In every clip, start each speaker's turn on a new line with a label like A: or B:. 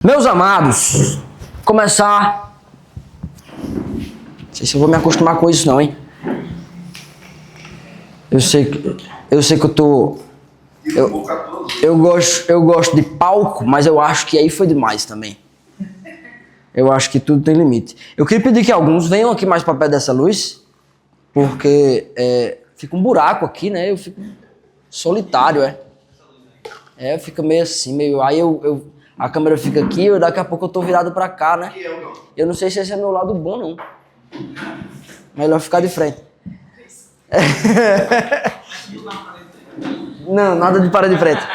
A: Meus amados, começar. Não sei se eu vou me acostumar com isso não, hein? Eu sei que eu tô. Eu gosto de palco, mas eu acho que aí foi demais também. Eu acho que tudo tem limite. Eu queria pedir que alguns venham aqui mais para perto dessa luz, porque fica um buraco aqui, né? Eu fico solitário, fica meio assim, meio. Aí a câmera fica aqui, daqui a pouco eu tô virado pra cá, né? Eu não sei se esse é meu lado bom, não. Melhor ficar de frente. Não, nada de parede preta.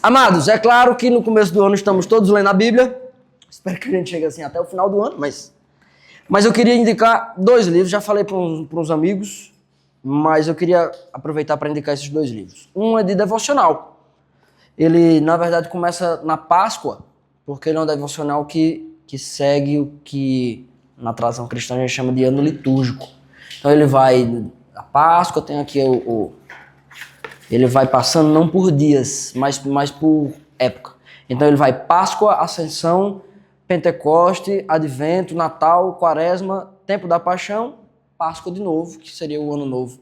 A: Amados, é claro que no começo do ano estamos todos lendo a Bíblia. Espero que a gente chegue assim até o final do ano, mas eu queria indicar 2 livros. Já falei para uns amigos, mas eu queria aproveitar para indicar esses 2 livros. Um é de devocional. Ele, na verdade, começa na Páscoa, porque ele é um devocional que segue o que na tradição cristã a gente chama de ano litúrgico. Então ele vai, a Páscoa tem aqui ele vai passando não por dias, mas por época. Então ele vai Páscoa, Ascensão, Pentecoste, Advento, Natal, Quaresma, Tempo da Paixão, Páscoa de novo, que seria o Ano Novo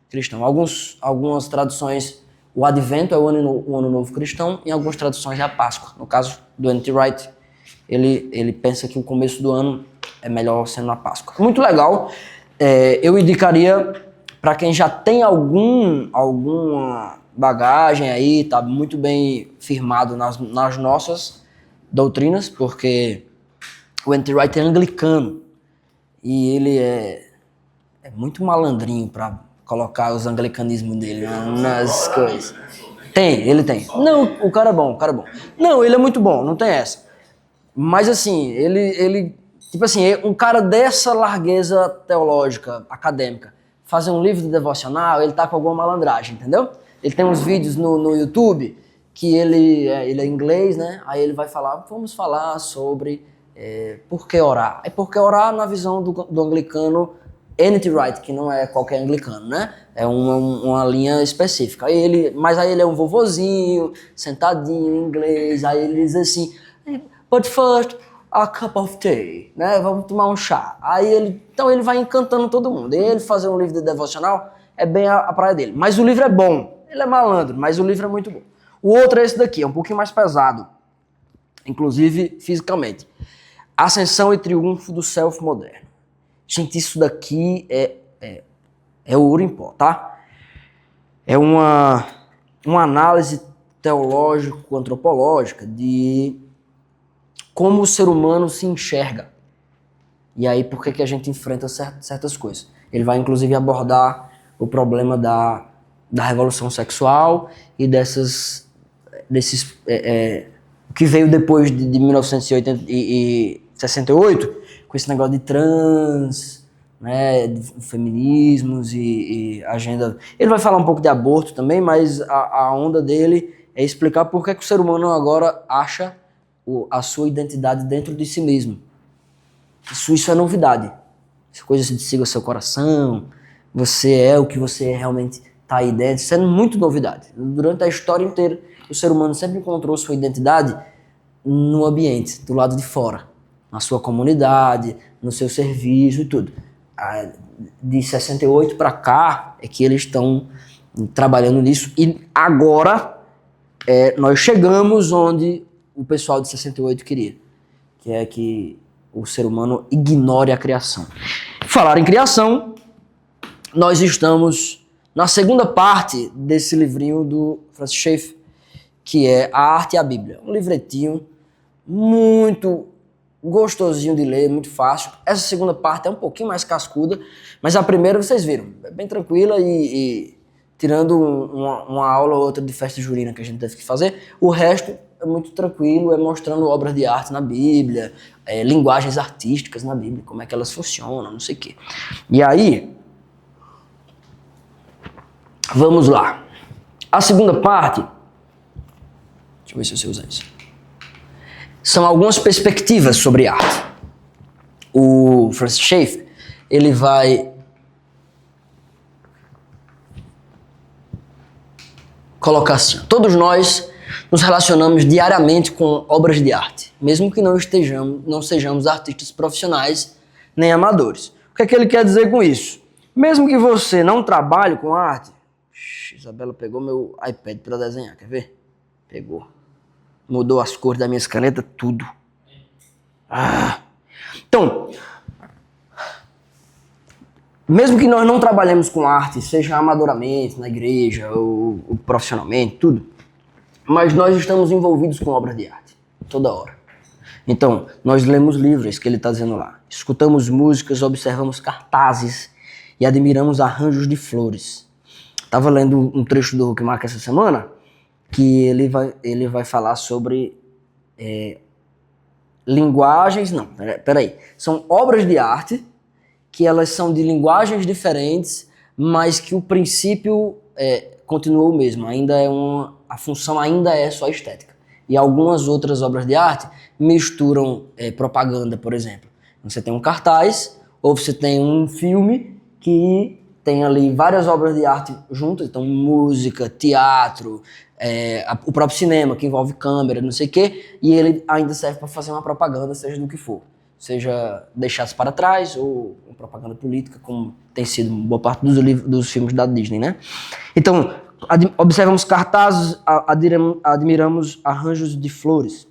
A: cristão. Algumas traduções, o Advento é o Ano Novo cristão, em algumas traduções é a Páscoa. No caso do N.T. Wright, ele pensa que o começo do ano é melhor sendo na Páscoa. Muito legal. Eu indicaria para quem já tem alguma bagagem aí, tá muito bem firmado nas nossas doutrinas, porque o N.T. Wright é anglicano e ele é muito malandrinho para colocar os anglicanismos dele nas coisas. Ele tem. Não, o cara é bom. Não, ele é muito bom, não tem essa. Mas assim, ele tipo assim, um cara dessa largueza teológica, acadêmica, fazer um livro de devocional, ele tá com alguma malandragem, entendeu? Ele tem uns vídeos no YouTube que ele é inglês, né? Aí ele vai falar, vamos falar sobre por que orar. É porque orar na visão do anglicano N.T. Wright, que não é qualquer anglicano, né? É uma linha específica. Mas aí ele é um vovozinho, sentadinho em inglês, aí ele diz assim, but first, a cup of tea, né? Vamos tomar um chá. Então ele vai encantando todo mundo. Ele fazer um livro de devocional é bem a praia dele. Mas o livro é bom. Ele é malandro, mas o livro é muito bom. O outro é esse daqui, é um pouquinho mais pesado, inclusive fisicamente. Ascensão e Triunfo do Self Moderno. Gente, isso daqui é ouro em pó, tá? É uma análise teológico-antropológica de como o ser humano se enxerga. E aí, por que a gente enfrenta certas coisas. Ele vai, inclusive, abordar o problema da revolução sexual e desses que veio depois de 1968, com esse negócio de trans, né, de feminismos e agenda. Ele vai falar um pouco de aborto também, mas a onda dele é explicar por que o ser humano agora acha a sua identidade dentro de si mesmo. Isso é novidade. Essa coisa de siga seu coração, você é o que você realmente está aí dentro, isso é muito novidade. Durante a história inteira, o ser humano sempre encontrou sua identidade no ambiente, do lado de fora, na sua comunidade, no seu serviço e tudo. De 68 para cá é que eles estão trabalhando nisso e agora nós chegamos onde o pessoal de 68 queria, que é que o ser humano ignore a criação. Falar em criação, nós estamos na segunda parte desse livrinho do Francis Schaeffer, que é A Arte e a Bíblia. Um livretinho muito gostosinho de ler, muito fácil. Essa segunda parte é um pouquinho mais cascuda, mas a primeira vocês viram, é bem tranquila e tirando uma aula ou outra de festa junina que a gente teve que fazer, o resto é muito tranquilo, é mostrando obras de arte na Bíblia, linguagens artísticas na Bíblia, como é que elas funcionam, não sei o quê. E aí, vamos lá. A segunda parte, deixa eu ver se eu sei usar isso, são algumas perspectivas sobre arte. O Francis Schaeffer, ele vai colocar assim, todos nós nos relacionamos diariamente com obras de arte, mesmo que não sejamos artistas profissionais nem amadores. O que é que ele quer dizer com isso? Mesmo que você não trabalhe com arte... Isabela pegou meu iPad para desenhar, quer ver? Pegou. Mudou as cores das minhas canetas, tudo. Então, mesmo que nós não trabalhemos com arte, seja amadoramente, na igreja, ou profissionalmente, tudo, mas nós estamos envolvidos com obras de arte, toda hora. Então, nós lemos livros, que ele está dizendo lá. Escutamos músicas, observamos cartazes e admiramos arranjos de flores. Estava lendo um trecho do Huckmark essa semana, que ele vai falar sobre linguagens... Não, peraí. São obras de arte, que elas são de linguagens diferentes, mas que o princípio continua o mesmo. A função ainda é só estética. E algumas outras obras de arte misturam propaganda, por exemplo. Você tem um cartaz, ou você tem um filme que tem ali várias obras de arte juntas, então música, teatro, o próprio cinema, que envolve câmera, não sei o quê, e ele ainda serve para fazer uma propaganda, seja do que for. Seja Deixados para Trás, ou uma propaganda política, como tem sido boa parte dos filmes da Disney, né? Então, observamos cartazes, admiramos arranjos de flores.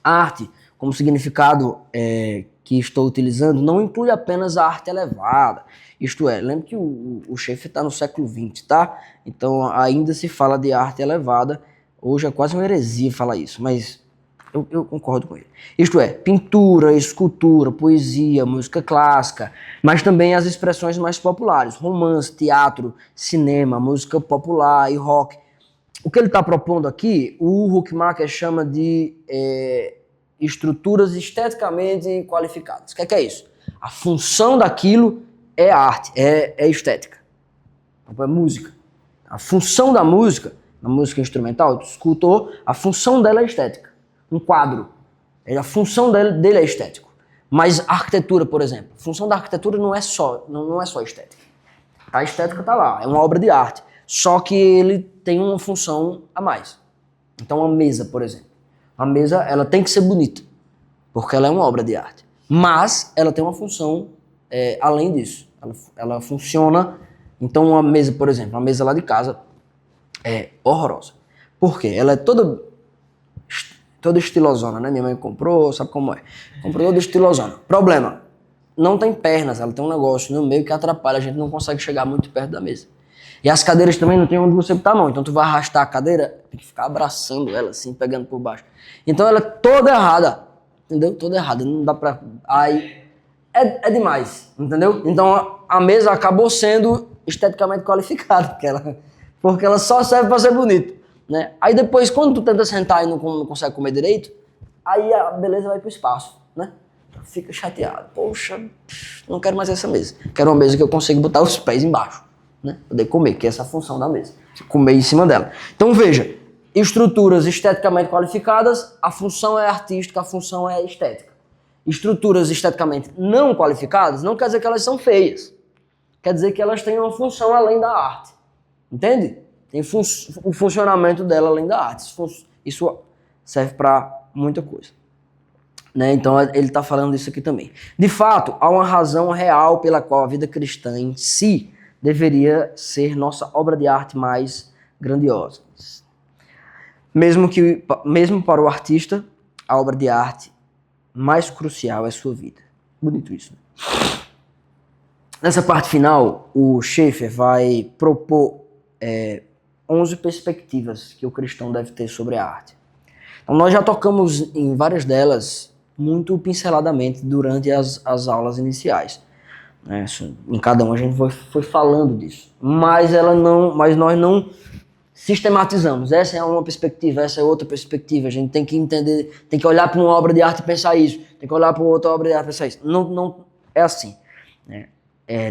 A: A arte, como significado que estou utilizando, não inclui apenas a arte elevada. Isto é, lembre que o Schaeffer está no século XX, tá? Então ainda se fala de arte elevada. Hoje é quase uma heresia falar isso, mas eu concordo com ele. Isto é, pintura, escultura, poesia, música clássica, mas também as expressões mais populares, romance, teatro, cinema, música popular e rock. O que ele está propondo aqui, o Huckmacher chama de estruturas esteticamente qualificadas. O que é isso? A função daquilo é arte, é estética, é música. A função da música, na música instrumental, do escultor, a função dela é estética. Um quadro, a função dele é estético. Mas a arquitetura, por exemplo, a função da arquitetura não é só estética. A estética está lá, é uma obra de arte, só que ele tem uma função a mais. Então a mesa, por exemplo, a mesa ela tem que ser bonita, porque ela é uma obra de arte. Mas ela tem uma função além disso. Ela funciona. Então uma mesa, por exemplo, uma mesa lá de casa é horrorosa. Por quê? Ela é toda estilosona, né? Minha mãe comprou, sabe como é? Comprou toda estilosona. Problema, não tem pernas, ela tem um negócio no meio que atrapalha, a gente não consegue chegar muito perto da mesa. E as cadeiras também não tem onde você botar a mão, então tu vai arrastar a cadeira, tem que ficar abraçando ela assim, pegando por baixo. Então ela é toda errada, entendeu? Toda errada, não dá pra... Aí é demais, entendeu? Então a mesa acabou sendo esteticamente qualificada, porque ela só serve pra ser bonita, né? Aí depois, quando tu tenta sentar e não consegue comer direito, aí a beleza vai pro espaço, né? Fica chateado. Poxa, não quero mais essa mesa. Quero uma mesa que eu consiga botar os pés embaixo, né? Poder comer, que é essa a função da mesa. Comer em cima dela. Então veja, estruturas esteticamente qualificadas, a função é artística, a função é estética. Estruturas esteticamente não qualificadas não quer dizer que elas são feias. Quer dizer que elas têm uma função além da arte. Entende? Tem o funcionamento dela além da arte. Isso serve para muita coisa. Né? Então ele está falando isso aqui também. De fato, há uma razão real pela qual a vida cristã em si deveria ser nossa obra de arte mais grandiosa. Mesmo para o artista, a obra de arte mais crucial é sua vida. Bonito isso, né? Nessa parte final, o Schaeffer vai propor 11 perspectivas que o cristão deve ter sobre a arte. Então, nós já tocamos em várias delas muito pinceladamente durante as aulas iniciais. Em cada uma a gente foi falando disso. Mas nós não sistematizamos. Essa é uma perspectiva, essa é outra perspectiva. A gente tem que entender, tem que olhar para uma obra de arte e pensar isso. Tem que olhar para outra obra de arte e pensar isso. Não é assim.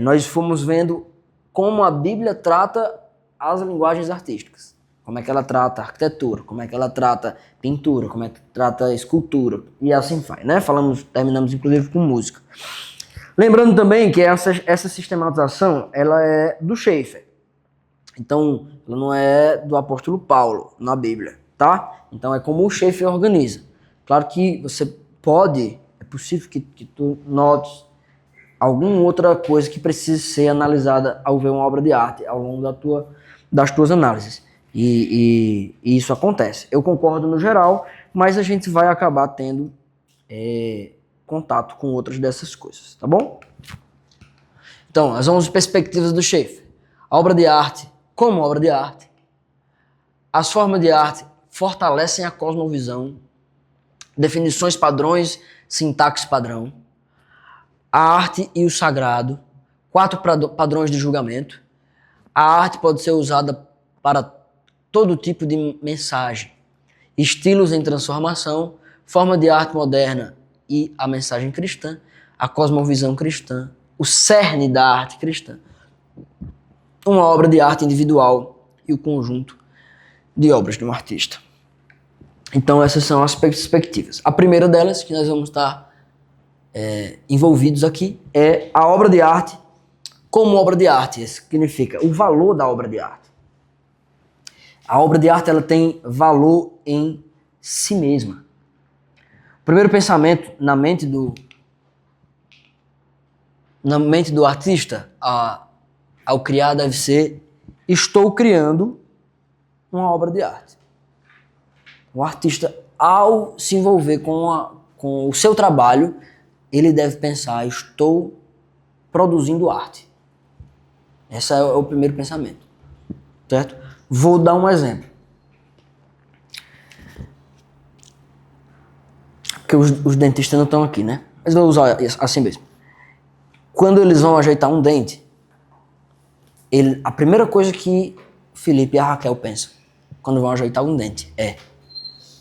A: Nós fomos vendo como a Bíblia trata as linguagens artísticas. Como é que ela trata a arquitetura, como é que ela trata pintura, como é que trata a escultura, e assim vai, né? Terminamos inclusive com música. Lembrando também que essa sistematização, ela é do Schaeffer. Então, ela não é do apóstolo Paulo na Bíblia. tá? Então é como o chefe organiza. Claro que é possível que tu notes alguma outra coisa que precise ser analisada ao ver uma obra de arte ao longo das tuas análises. E isso acontece. Eu concordo no geral, mas a gente vai acabar tendo contato com outras dessas coisas, tá bom? Então, as 11 perspectivas do Schaeffer. A obra de arte como obra de arte. As formas de arte fortalecem a cosmovisão. Definições padrões, sintaxe padrão. A arte e o sagrado. 4 padrões de julgamento. A arte pode ser usada para todo tipo de mensagem. Estilos em transformação. Forma de arte moderna e a mensagem cristã. A cosmovisão cristã. O cerne da arte cristã. Uma obra de arte individual e o conjunto de obras de um artista. Então essas são as perspectivas. A primeira delas, que nós vamos estar envolvidos aqui, é a obra de arte como obra de arte. Isso significa o valor da obra de arte. A obra de arte ela tem valor em si mesma. O primeiro pensamento na mente do artista ao criar deve ser: estou criando uma obra de arte. O artista, ao se envolver com o seu trabalho, ele deve pensar: estou produzindo arte. Esse é o primeiro pensamento, certo? Vou dar um exemplo. Porque os dentistas não estão aqui, né? Mas eu vou usar assim mesmo. Quando eles vão ajeitar um dente, a primeira coisa que Felipe e a Raquel pensam quando vão ajeitar um dente é: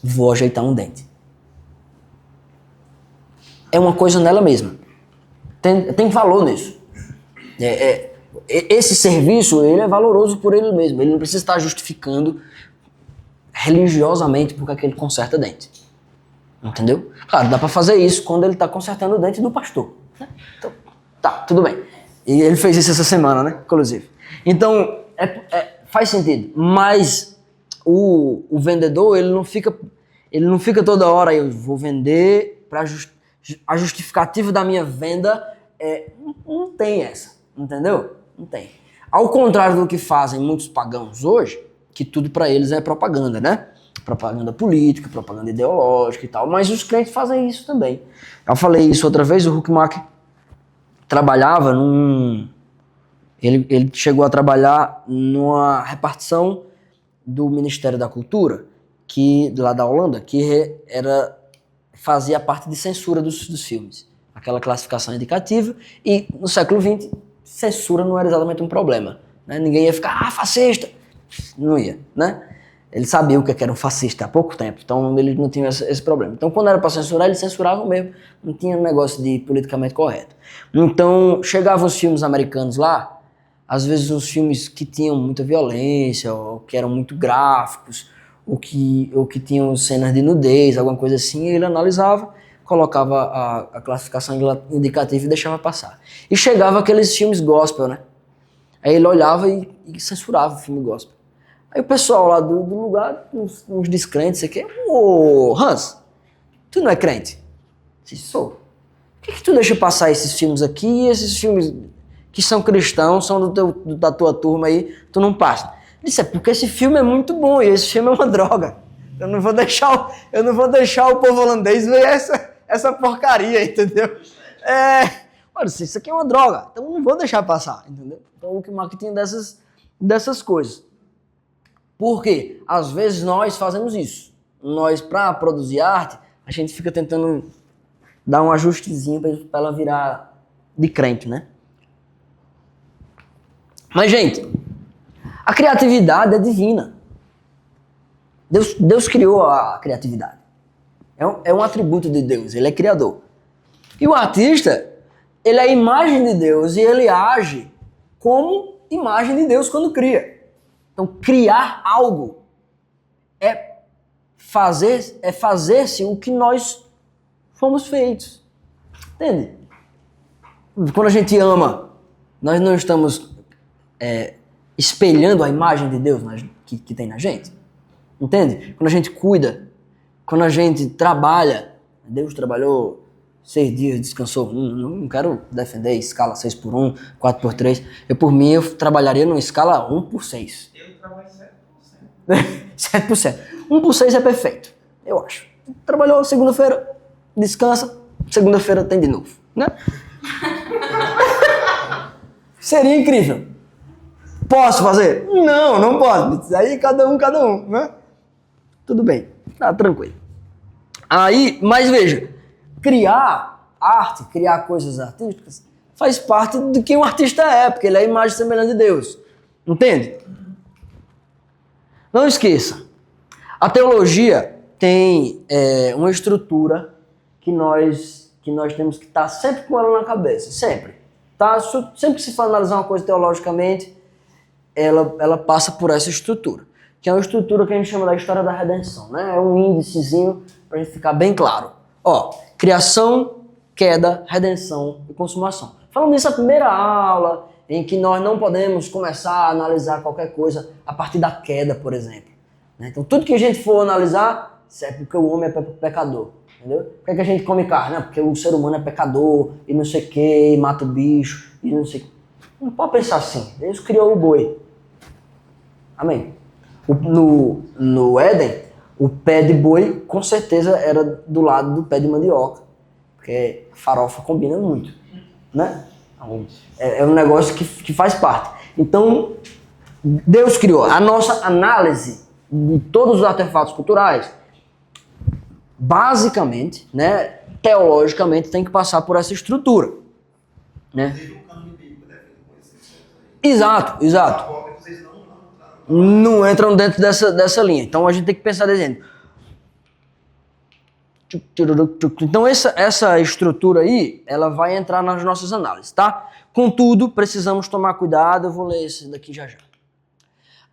A: vou ajeitar um dente. É uma coisa nela mesma. Tem valor nisso. Esse serviço ele é valoroso por ele mesmo. Ele não precisa estar justificando religiosamente porque ele conserta dente. Entendeu? Claro, dá pra fazer isso quando ele tá consertando o dente do pastor. Então, tá, tudo bem. E ele fez isso essa semana, né? Inclusive. Então, faz sentido. Mas o vendedor, ele não fica toda hora: eu vou vender para a justificativa da minha venda. Não tem essa, entendeu? Não tem. Ao contrário do que fazem muitos pagãos hoje, que tudo para eles é propaganda, né? Propaganda política, propaganda ideológica e tal. Mas os crentes fazem isso também. Eu falei isso outra vez. O Huckmacher trabalhava Ele chegou a trabalhar numa repartição do Ministério da Cultura, lá da Holanda, que fazia parte de censura dos filmes. Aquela classificação indicativa. E no século XX, censura não era exatamente um problema, né? Ninguém ia ficar, fascista. Não ia, né? Ele sabia o que era um fascista há pouco tempo, então ele não tinha esse problema. Então quando era para censurar, eles censuravam mesmo. Não tinha negócio de politicamente correto. Então chegavam os filmes americanos lá, às vezes uns filmes que tinham muita violência, ou que eram muito gráficos, ou que tinham cenas de nudez, alguma coisa assim, e ele analisava, colocava a classificação indicativa e deixava passar. E chegava aqueles filmes gospel, né? Aí ele olhava e censurava o filme gospel. Aí o pessoal lá do lugar, uns descrentes, sei que, ô Hans, tu não é crente? Eu disse, sou. Por que tu deixa passar esses filmes aqui e esses filmes que são cristãos, são da tua turma aí, tu não passa? Eu disse, porque esse filme é muito bom e esse filme é uma droga. Eu não vou deixar o povo holandês ver essa porcaria, entendeu? Olha, isso aqui é uma droga, então eu não vou deixar passar, entendeu? Então o que marketing dessas coisas. Por quê? Às vezes nós fazemos isso. Nós, para produzir arte, a gente fica tentando dar um ajustezinho para ela virar de crente, né? Mas, gente, a criatividade é divina. Deus criou a criatividade. É um atributo de Deus, ele é criador. E o artista, ele é a imagem de Deus e ele age como imagem de Deus quando cria. Então, criar algo é fazer-se o que nós fomos feitos. Entende? Quando a gente ama, nós não estamos espelhando a imagem de Deus que tem na gente. Entende? Quando a gente cuida, quando a gente trabalha, Deus trabalhou 6 dias, descansou. Não quero defender escala 6x1, 4x3. Por mim, eu trabalharia numa escala 1x6.
B: Eu trabalho 7%.
A: 7%. 1x6 é perfeito, eu acho. Trabalhou segunda-feira, descansa, segunda-feira tem de novo, né? Seria incrível. Posso fazer? Não posso. Aí cada um, né? Tudo bem, tá tranquilo. Aí, mas veja, criar arte, criar coisas artísticas, faz parte do que um artista é, porque ele é a imagem e semelhança de Deus. Entende? Não esqueça, a teologia tem uma estrutura que nós temos que estar sempre com ela na cabeça, sempre. Tá? Sempre que se for analisar uma coisa teologicamente, ela passa por essa estrutura, que é uma estrutura que a gente chama da história da redenção, né? É um índicezinho para a gente ficar bem claro. Ó, criação, queda, redenção e consumação. Falando nisso, a primeira aula em que nós não podemos começar a analisar qualquer coisa a partir da queda, por exemplo. Então, tudo que a gente for analisar, é porque o homem é pecador. Entendeu? Por que a gente come carne? Porque o ser humano é pecador e não sei o que, e mata o bicho e não sei o que. Não pode pensar assim. Deus criou o boi. Amém? No Éden, o pé de boi com certeza era do lado do pé de mandioca. Porque farofa combina muito. Né? É um negócio que faz parte. Então, Deus criou. A nossa análise de todos os artefatos culturais, basicamente, né, teologicamente, tem que passar por essa estrutura. Né? Exato. Não entram dentro dessa linha. Então a gente tem que pensar dizendo. Então essa estrutura aí, ela vai entrar nas nossas análises, tá? Contudo, precisamos tomar cuidado. Eu vou ler esse daqui já.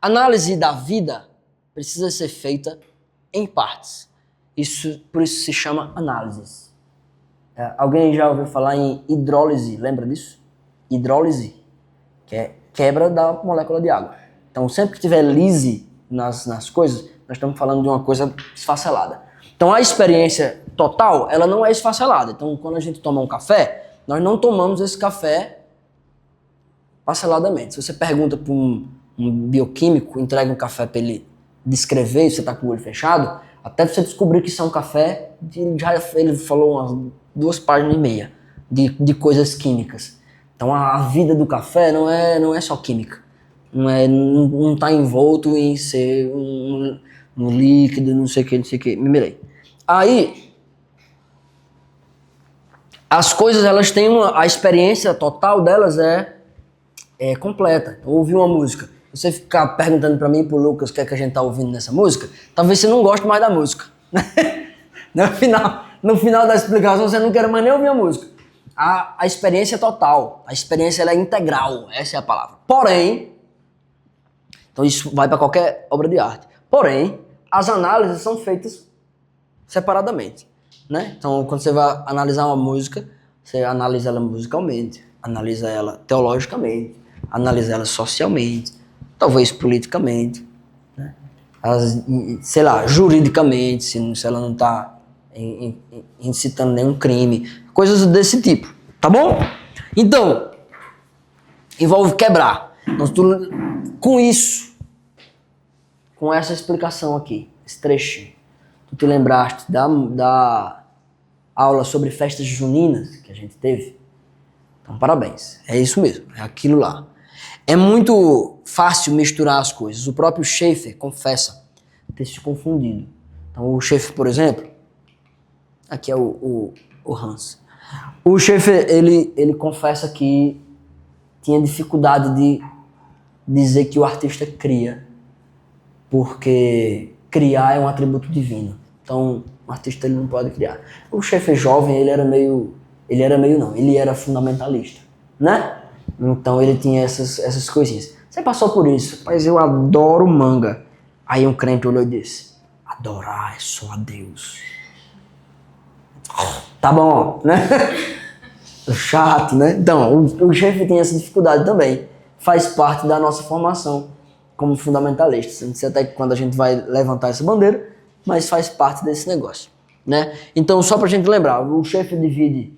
A: Análise da vida precisa ser feita em partes. Por isso se chama análises. Alguém já ouviu falar em hidrólise? Lembra disso? Hidrólise, que é quebra da molécula de água. Então, sempre que tiver lise nas coisas, nós estamos falando de uma coisa esfacelada. Então, a experiência total, ela não é esfacelada. Então, quando a gente toma um café, nós não tomamos esse café parceladamente. Se você pergunta para um bioquímico, entrega um café para ele descrever, e você está com o olho fechado, até você descobrir que isso é um café, ele falou umas 2 páginas e meia de coisas químicas. Então a vida do café não é só química. Não está envolto em ser um líquido, não sei o que, me mirei. Aí, as coisas, elas têm a experiência total delas é completa. Eu ouvi uma música, você ficar perguntando pra mim e pro Lucas o que é que a gente tá ouvindo nessa música, talvez você não goste mais da música. No final da explicação, você não quer mais nem ouvir a música. A experiência é total, a experiência ela é integral, essa é a palavra. Porém, então isso vai para qualquer obra de arte. Porém, as análises são feitas separadamente, né? Então, quando você vai analisar uma música, você analisa ela musicalmente, analisa ela teologicamente, analisa ela socialmente, talvez politicamente, né? Sei lá, juridicamente, se ela não está incitando nenhum crime, coisas desse tipo, tá bom? Então, envolve quebrar. Então, com isso, com essa explicação aqui, esse trechinho, tu te lembraste da aula sobre festas juninas que a gente teve? Então, parabéns. É isso mesmo, é aquilo lá. É muito fácil misturar as coisas. O próprio Schaeffer confessa ter se confundido. Então, o Schaeffer, por exemplo, aqui é o Hans. O Schaeffer, ele confessa que tinha dificuldade de dizer que o artista cria, porque criar é um atributo divino. Então, o artista ele não pode criar. O Schaeffer jovem, ele era fundamentalista, né? Então ele tinha essas coisinhas. Você passou por isso, mas eu adoro manga. Aí um crente olhou e disse: adorar é só a Deus. Tá bom, né? Chato, né? Então, o chefe tem essa dificuldade também. Faz parte da nossa formação. como fundamentalistas. Não sei até quando a gente vai levantar essa bandeira, mas faz parte desse negócio, né? Então, só pra gente lembrar, o Schaeffer divide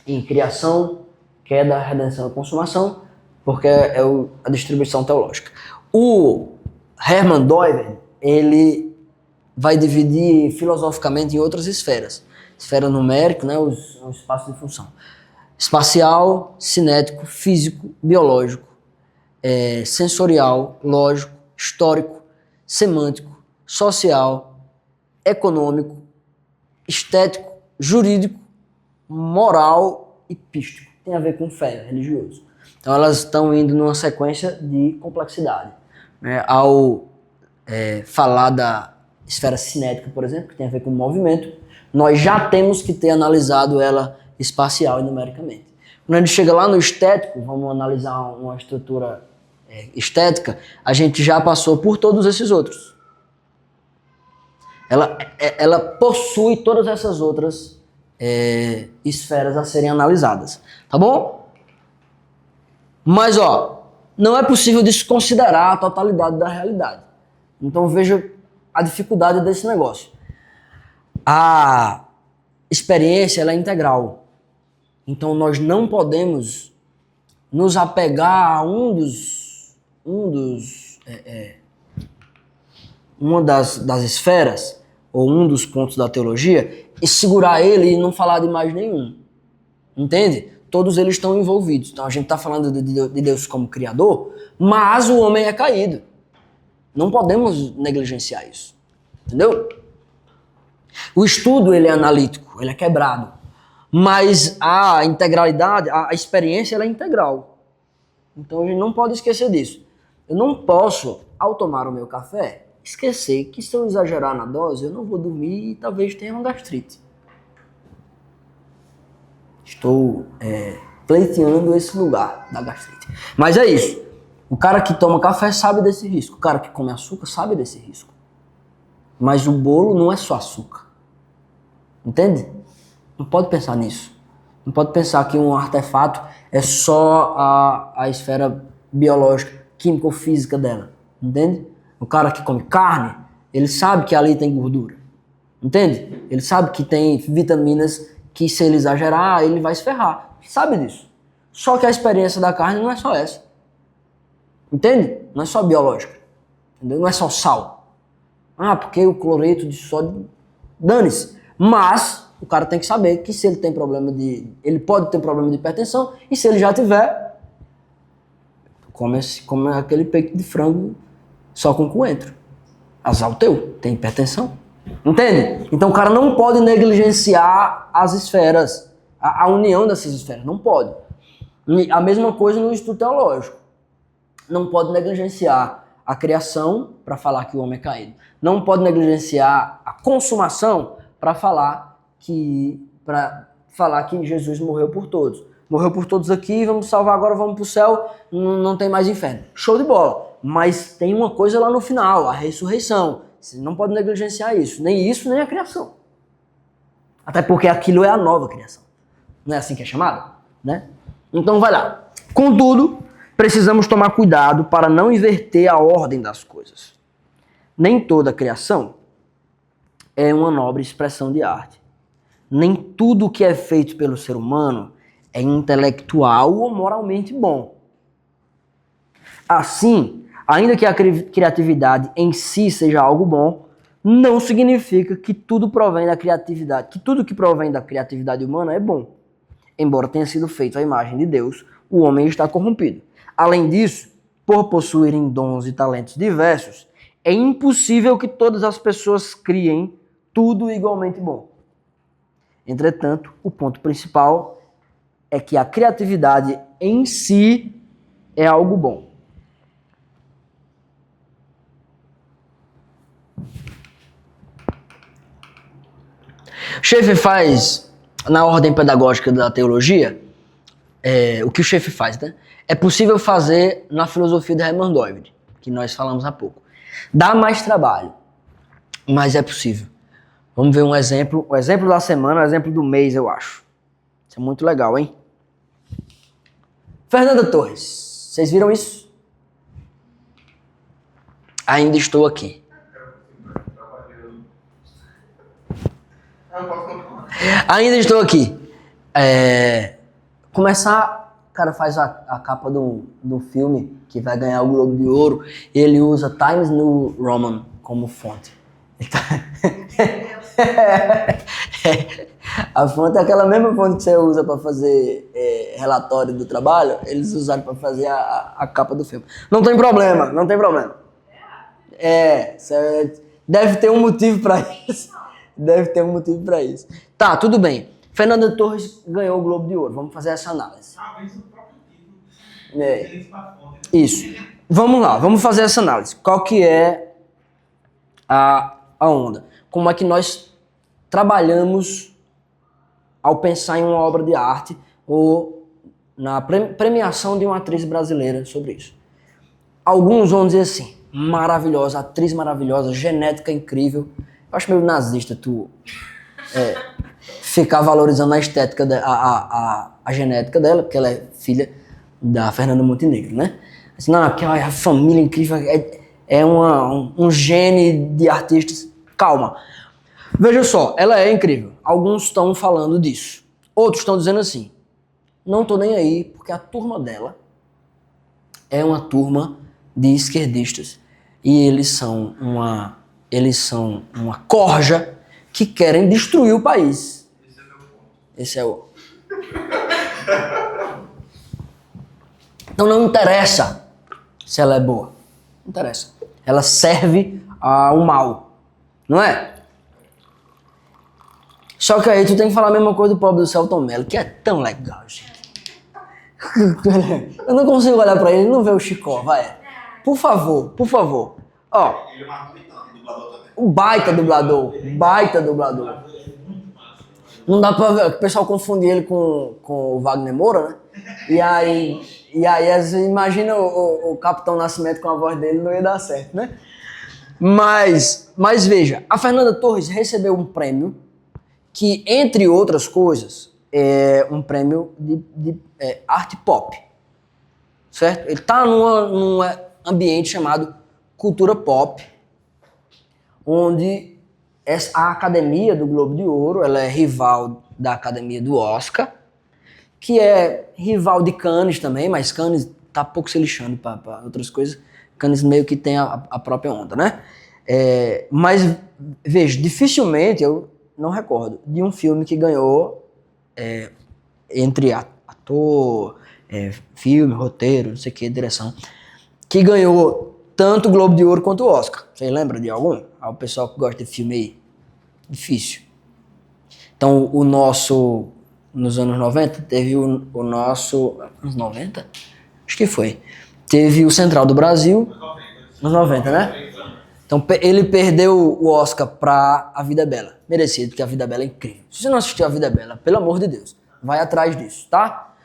A: em criação, queda, redenção e consumação, porque é a distribuição teológica. O Hermann Doiver, ele vai dividir filosoficamente em outras esferas. Esfera numérica, né, os espaços de função. Espacial, cinético, físico, biológico, sensorial, lógico, histórico, semântico, social, econômico, estético, jurídico, moral e pístico. Tem a ver com fé, religioso. Então elas estão indo numa sequência de complexidade. Né? Ao falar da esfera cinética, por exemplo, que tem a ver com movimento, nós já temos que ter analisado ela espacial e numericamente. Quando a gente chega lá no estético, vamos analisar uma estrutura estética, a gente já passou por todos esses outros. Ela possui todas essas outras esferas a serem analisadas, tá bom? Mas, não é possível desconsiderar a totalidade da realidade. Então veja a dificuldade desse negócio. A experiência ela é integral. Então nós não podemos nos apegar a uma das esferas, ou um dos pontos da teologia, e segurar ele e não falar de mais nenhum. Entende? Todos eles estão envolvidos. Então a gente está falando de Deus como Criador, mas o homem é caído. Não podemos negligenciar isso. Entendeu? O estudo ele é analítico, ele é quebrado. Mas a integralidade, a experiência ela é integral. Então a gente não pode esquecer disso. Eu não posso, ao tomar o meu café, esquecer que se eu exagerar na dose, eu não vou dormir e talvez tenha uma gastrite. Estou pleiteando esse lugar da gastrite. Mas é isso. O cara que toma café sabe desse risco. O cara que come açúcar sabe desse risco. Mas o bolo não é só açúcar. Entende? Não pode pensar nisso. Não pode pensar que um artefato é só a esfera biológica, químico-física dela. Entende? O cara que come carne, ele sabe que ali tem gordura. Entende? Ele sabe que tem vitaminas que se ele exagerar, ele vai se ferrar. Sabe disso. Só que a experiência da carne não é só essa. Entende? Não é só biológica. Entendeu? Não é só sal. Porque o cloreto de sódio... Dane-se. Mas o cara tem que saber que se ele tem problema de... Ele pode ter problema de hipertensão e se ele já tiver, come aquele peito de frango só com coentro. Azar o teu. Tem hipertensão. Entende? Então o cara não pode negligenciar as esferas. A união dessas esferas. Não pode. A mesma coisa no estudo teológico. Não pode negligenciar a criação para falar que o homem é caído. Não pode negligenciar a consumação para falar que Jesus morreu por todos. Morreu por todos aqui, vamos salvar agora, vamos para o céu, não tem mais inferno. Show de bola. Mas tem uma coisa lá no final, a ressurreição. Você não pode negligenciar isso. Nem isso, nem a criação. Até porque aquilo é a nova criação. Não é assim que é chamado? Né? Então vai lá. Contudo, precisamos tomar cuidado para não inverter a ordem das coisas. Nem toda criação é uma nobre expressão de arte. Nem tudo que é feito pelo ser humano é intelectual ou moralmente bom. Assim, ainda que a criatividade em si seja algo bom, não significa que tudo provém da criatividade, que tudo que provém da criatividade humana é bom. Embora tenha sido feito à imagem de Deus, o homem está corrompido. Além disso, por possuírem dons e talentos diversos, é impossível que todas as pessoas criem tudo igualmente bom. Entretanto, o ponto principal é que a criatividade em si é algo bom. Schaeffer faz, na ordem pedagógica da teologia, o que o Schaeffer faz, né? É possível fazer na filosofia de Hermann Doiver, que nós falamos há pouco. Dá mais trabalho, mas é possível. Vamos ver um exemplo, o exemplo da semana, o exemplo do mês, eu acho. Isso é muito legal, hein? Fernanda Torres, vocês viram isso? Ainda estou aqui. Ainda estou aqui. Começar, o cara faz a capa do filme que vai ganhar o Globo de Ouro, e ele usa Times New Roman como fonte. A fonte é aquela mesma fonte que você usa para fazer relatório do trabalho, eles usaram para fazer a capa do filme. Não tem problema, não tem problema. Deve ter um motivo para isso. Deve ter um motivo para isso. Tá, tudo bem. Fernanda Torres ganhou o Globo de Ouro. Vamos fazer essa análise.
B: Talvez o próprio título.
A: Isso. Vamos lá, vamos fazer essa análise. Qual que é a onda? Como é que nós trabalhamos ao pensar em uma obra de arte ou na premiação de uma atriz brasileira sobre isso? Alguns vão dizer assim, maravilhosa, atriz maravilhosa, genética incrível. Eu acho meio nazista tu ficar valorizando a estética, a genética dela, porque ela é filha da Fernanda Montenegro, né? Assim, não, porque a família incrível um gene de artistas. Calma. Veja só, ela é incrível. Alguns estão falando disso. Outros estão dizendo assim, não tô nem aí, porque a turma dela é uma turma de esquerdistas. E eles são uma corja que querem destruir o país. Esse é o... Então não interessa se ela é boa. Não interessa. Ela serve ao mal. Não é? Só que aí tu tem que falar a mesma coisa do pobre do Celton Mello, que é tão legal, gente. Eu não consigo olhar pra ele e não ver o Chicó, vai. Por favor, por favor. Ó.
C: Ele é uma dublador também.
A: Um baita dublador. Não dá pra ver, o pessoal confunde ele com o Wagner Moura, né? E aí imagina o Capitão Nascimento com a voz dele, não ia dar certo, né? Mas veja, a Fernanda Torres recebeu um prêmio que, entre outras coisas, é um prêmio de arte pop, certo? Ele está num ambiente chamado cultura pop, onde a Academia do Globo de Ouro, ela é rival da Academia do Oscar, que é rival de Cannes também, mas Cannes tá pouco se lixando para outras coisas. Cannes meio que tem a própria onda, né? Mas, veja, dificilmente eu não recordo de um filme que ganhou entre ator, filme, roteiro, não sei o que, direção, que ganhou tanto o Globo de Ouro quanto o Oscar. Vocês lembram de algum? O pessoal que gosta de filme aí. Difícil. Então, o nosso... Nos anos 90, teve o nosso... Anos 90? Acho que foi. Teve o Central do Brasil. Nos 90, né? Então, ele perdeu o Oscar pra A Vida é Bela. Merecido, porque A Vida é Bela é incrível. Se você não assistiu A Vida é Bela, pelo amor de Deus, vai atrás disso, tá?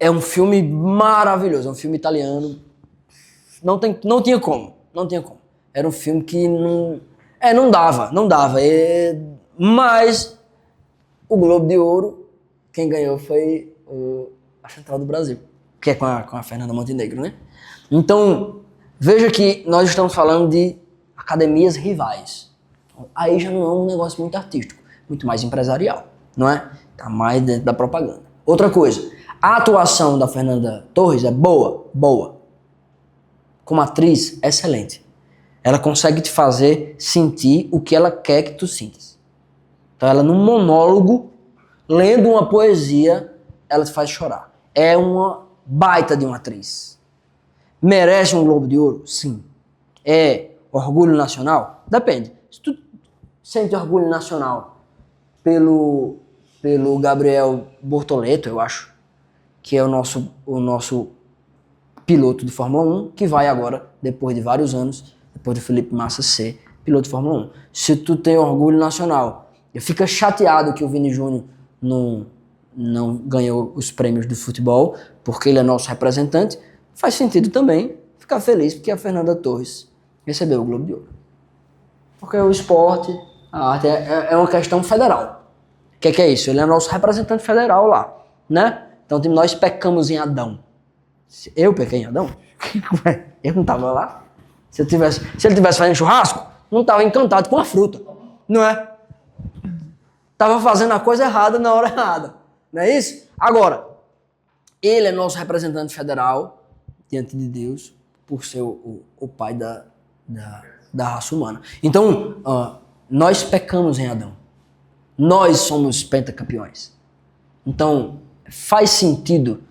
A: É um filme maravilhoso. É um filme italiano. Não tinha como. Era um filme que não dava. Mas o Globo de Ouro, quem ganhou foi a Central do Brasil, que é com a Fernanda Montenegro, né? Então, veja que nós estamos falando de academias rivais. Aí já não é um negócio muito artístico, muito mais empresarial, não é? Tá mais dentro da propaganda. Outra coisa, a atuação da Fernanda Torres é boa. Como atriz, excelente. Ela consegue te fazer sentir o que ela quer que tu sintas. Então ela, num monólogo, lendo uma poesia, ela te faz chorar. É uma baita de uma atriz. Merece um Globo de Ouro? Sim. É orgulho nacional? Depende. Se tu sente orgulho nacional pelo Gabriel Bortoleto, eu acho, que é o nosso piloto de Fórmula 1, que vai agora, depois de vários anos, depois do Felipe Massa ser piloto de Fórmula 1. Se tu tem orgulho nacional, fica chateado que o Vini Júnior não ganhou os prêmios do futebol, porque ele é nosso representante, faz sentido também ficar feliz porque a Fernanda Torres recebeu o Globo de Ouro. Porque o esporte, a arte é uma questão federal. O que é isso? Ele é nosso representante federal lá, né? Então nós pecamos em Adão. Eu pequei em Adão? Eu não estava lá? Se ele tivesse fazendo churrasco, não estava encantado com a fruta, não é? Estava fazendo a coisa errada na hora errada, não é isso? Agora, ele é nosso representante federal diante de Deus por ser o pai da raça humana. Então, nós pecamos em Adão. Nós somos pentacampeões. Então, faz sentido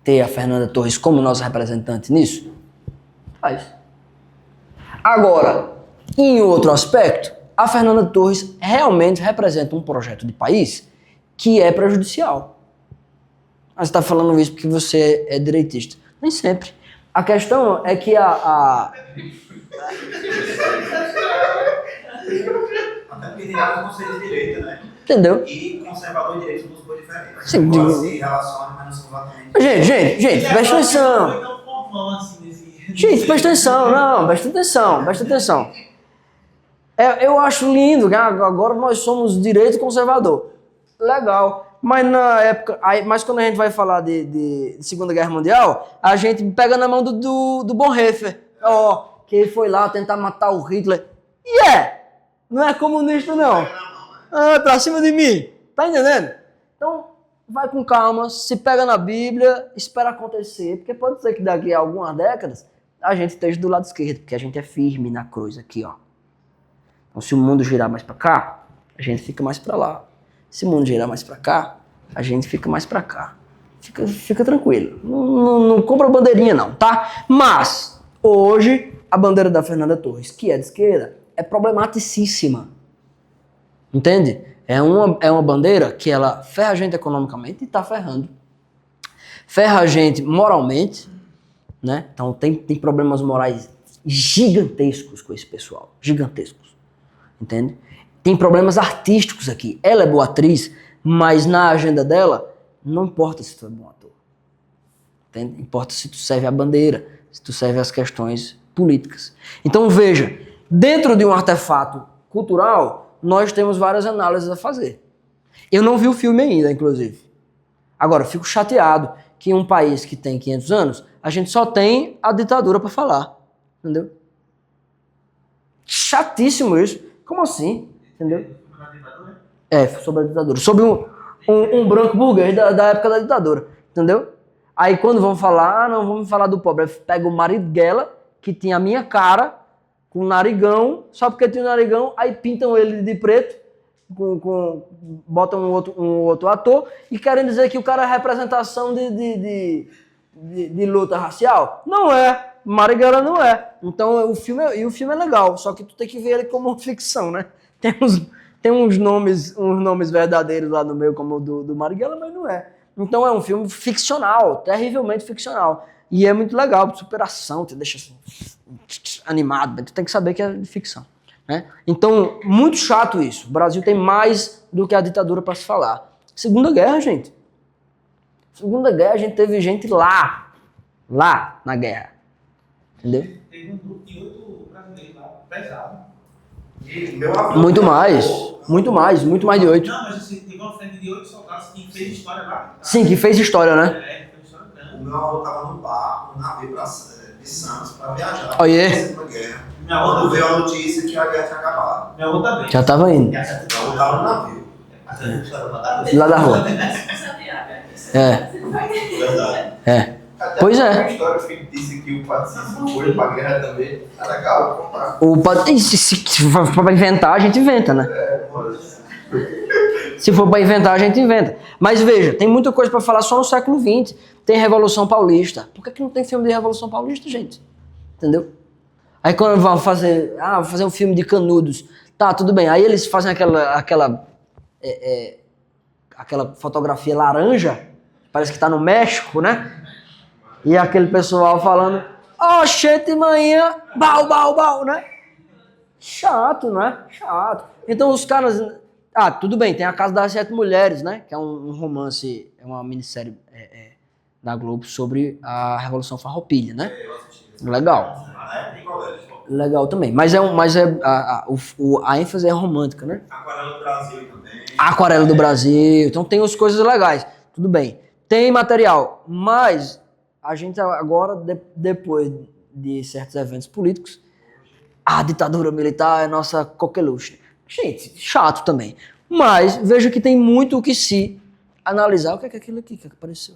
A: ter a Fernanda Torres como nossa representante nisso? Faz. Agora, em outro aspecto, a Fernanda Torres realmente representa um projeto de país que é prejudicial. Mas você está falando isso porque você é direitista. Nem sempre. A questão é que
C: Até porque tem vários conceitos de direita, né?
A: Entendeu?
C: E conservador e direito são duas coisas diferentes.
A: Sim,
C: Se relacionam, mas não são exatamente.
A: Gente, presta atenção.
B: Foi tão formão assim nesse.
A: Gente, presta atenção, não, presta atenção. Eu acho lindo que agora nós somos direito conservador. Legal. Mas na época. Mas quando a gente vai falar de Segunda Guerra Mundial, a gente pega na mão do Bonhoeffer. Que ele foi lá tentar matar o Hitler. Não é comunista, não. Pra cima de mim. Tá entendendo? Então, vai com calma, se pega na Bíblia, espera acontecer, porque pode ser que daqui a algumas décadas a gente esteja do lado esquerdo, porque a gente é firme na cruz aqui, ó. Então, se o mundo girar mais pra cá, a gente fica mais pra lá. Se o mundo girar mais pra cá, a gente fica mais pra cá. Fica tranquilo. Não compra bandeirinha, não, tá? Mas, hoje, a bandeira da Fernanda Torres, que é de esquerda, é problematicíssima. Entende? É uma bandeira que ela ferra a gente economicamente e tá ferrando. Ferra a gente moralmente, né? Então tem problemas morais gigantescos com esse pessoal. Gigantescos. Entende? Tem problemas artísticos aqui. Ela é boa atriz, mas na agenda dela, não importa se tu é bom ator. Entende? Importa se tu serve a bandeira, se tu serve as questões políticas. Então veja, dentro de um artefato cultural, nós temos várias análises a fazer. Eu não vi o filme ainda, inclusive. Agora, eu fico chateado que em um país que tem 500 anos, a gente só tem a ditadura para falar. Entendeu? Chatíssimo isso. Como assim? Entendeu? Sobre a ditadura. Sobre um branco burguês da época da ditadura. Entendeu? Aí quando vão falar, não, vamos falar do pobre. Aí pega o Marighella, que tinha a minha cara, com um narigão, só porque tinha um narigão, aí pintam ele de preto, botam um outro ator, e querem dizer que o cara é representação de luta racial. Não é. Marighella não é. Então o filme é legal, só que tu tem que ver ele como ficção, né? Tem uns nomes verdadeiros lá no meio, como o do Marighella, mas não é. Então é um filme ficcional, terrivelmente ficcional. E é muito legal, de superação, te deixa assim, animado, tu tem que saber que é de ficção. Né? Então, muito chato isso. O Brasil tem mais do que a ditadura para se falar. Segunda Guerra, gente. Segunda Guerra, a gente teve gente lá na guerra. Entendeu?
B: Teve um grupo de 8 brasileiros lá, pesado.
A: Muito mais de 8.
B: Não, mas assim, teve uma frente de 8 soldados que fez história lá.
A: Sim, que fez história, né?
B: Fez história grande.
C: O meu avô estava no barco, no navio de Santos para viajar.
A: Oh, yeah.
C: Na Segunda Guerra.
B: Minha avó
C: Quando veio
B: também.
C: a notícia que a guerra tinha acabado.
B: Minha avó também.
A: Já tava indo.
C: Meu avô estava no navio.
A: Lá da rua. É. Pois é.
D: Uma história fictícia que o Patricinho foi pra guerra também. É legal contar.
A: Se for pra inventar, a gente inventa, né? Se for pra inventar, a gente inventa. Mas veja, tem muita coisa pra falar só no século XX. Tem Revolução Paulista. Por que não tem filme de Revolução Paulista, gente? Entendeu? Aí quando vão fazer um filme de Canudos. Tá, tudo bem. Aí eles fazem aquela fotografia laranja. Parece que tá no México, né? E aquele pessoal falando, gente, manhã, bau, né? Chato, né? Chato. Então os caras... tudo bem, tem A Casa das 7 Mulheres, né? Que é um romance, é uma minissérie da Globo sobre a Revolução Farroupilha, né? Legal. Legal também. Mas a ênfase é romântica, né?
C: Aquarela do Brasil também.
A: Aquarela do Brasil. Então tem as coisas legais. Tudo bem. Tem material, mas... A gente agora, depois de certos eventos políticos. A ditadura militar é nossa coqueluche. Gente, chato também. Mas veja que tem muito o que se analisar. O que é aquilo aqui que apareceu?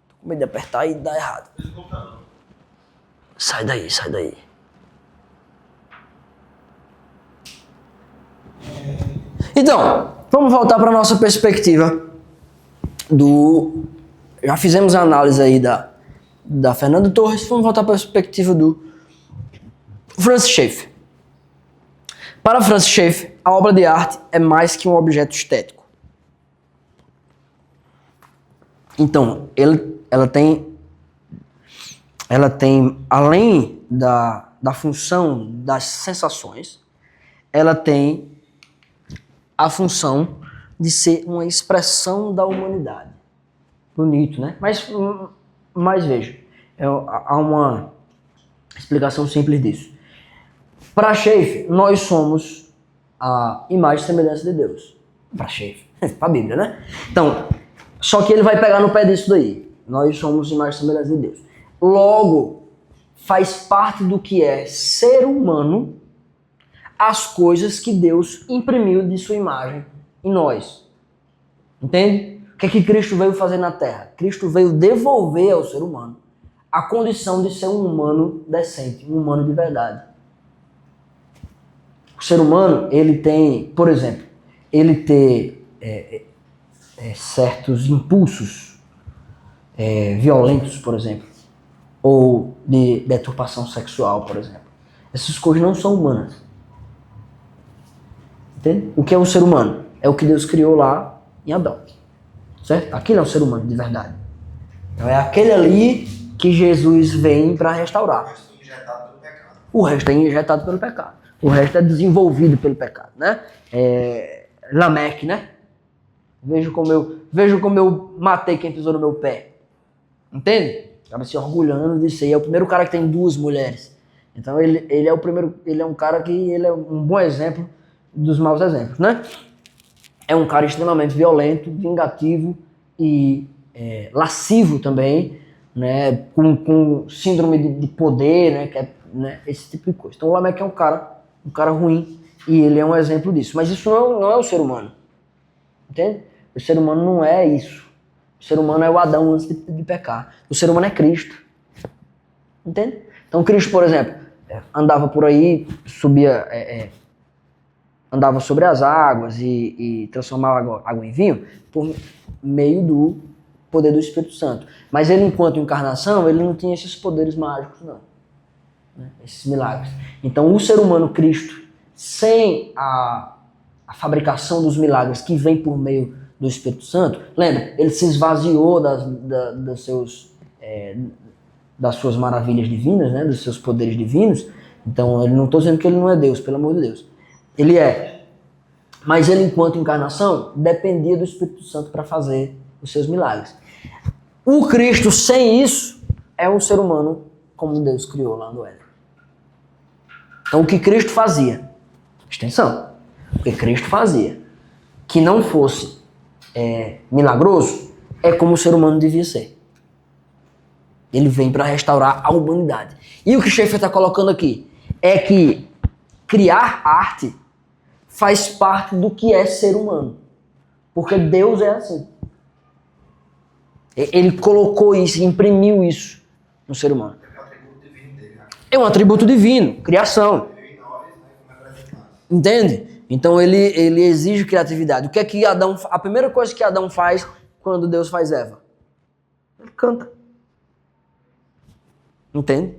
A: Tô com medo de apertar e dar errado. Sai daí, sai daí. Então, vamos voltar para a nossa perspectiva do... Já fizemos a análise aí da Fernando Torres, vamos voltar para a perspectiva do Francis Schaeffer. Para Francis Schaeffer, a obra de arte é mais que um objeto estético. Então, ela tem, além da função das sensações, ela tem a função de ser uma expressão da humanidade. Bonito, né? Mas veja, há uma explicação simples disso. Para Schaeffer, nós somos a imagem e semelhança de Deus. Para Schaeffer, para a Bíblia, né? Então, só que ele vai pegar no pé disso daí. Nós somos imagem e semelhança de Deus. Logo, faz parte do que é ser humano as coisas que Deus imprimiu de sua imagem em nós. Entende? O que é que Cristo veio fazer na Terra? Cristo veio devolver ao ser humano a condição de ser um humano decente, um humano de verdade. O ser humano, ele tem, por exemplo, ele tem certos impulsos violentos, por exemplo, ou de deturpação sexual, por exemplo. Essas coisas não são humanas. Entende? O que é um ser humano? É o que Deus criou lá em Adão. Certo? Aquilo é um ser humano de verdade. Então é aquele ali que Jesus vem para restaurar.
C: O resto é injetado pelo pecado.
A: O resto é injetado pelo pecado. O resto é desenvolvido pelo pecado, né? Lameque, né? Vejo como eu matei quem pisou no meu pé. Entende? Estava se orgulhando disso aí. É o primeiro cara que tem 2 mulheres. Então ele é o primeiro, ele é um cara que ele é um bom exemplo dos maus exemplos, né? É um cara extremamente violento, vingativo e lascivo também, né? Com síndrome de poder, né? Que é, né? Esse tipo de coisa. Então o Lameque é um cara ruim e ele é um exemplo disso. Mas isso não é o ser humano, entende? O ser humano não é isso. O ser humano é o Adão antes de pecar. O ser humano é Cristo, entende? Então Cristo, por exemplo, andava por aí, subia... andava sobre as águas e transformava água em vinho por meio do poder do Espírito Santo. Mas ele, enquanto encarnação, ele não tinha esses poderes mágicos, não. Né? Esses milagres. Então, o ser humano Cristo, sem a fabricação dos milagres que vem por meio do Espírito Santo, lembra? Ele se esvaziou das suas maravilhas divinas, né? Dos seus poderes divinos. Então, eu não estou dizendo que ele não é Deus, pelo amor de Deus. Ele é. Mas ele, enquanto encarnação, dependia do Espírito Santo para fazer os seus milagres. O Cristo, sem isso, é um ser humano como Deus criou lá no Éden. Então, o que Cristo fazia, presta atenção, o que Cristo fazia, que não fosse milagroso, é como o ser humano devia ser. Ele vem para restaurar a humanidade. E o que Schaeffer está colocando aqui é que criar arte faz parte do que é ser humano. Porque Deus é assim. Ele colocou isso, imprimiu isso no ser humano.
C: É um atributo divino dele, né?
A: É um atributo divino, criação.
C: Ele em nós, né, como é apresentado.
A: Entende? Então ele exige criatividade. O que é que Adão... A primeira coisa que Adão faz quando Deus faz Eva? Ele canta. Entende?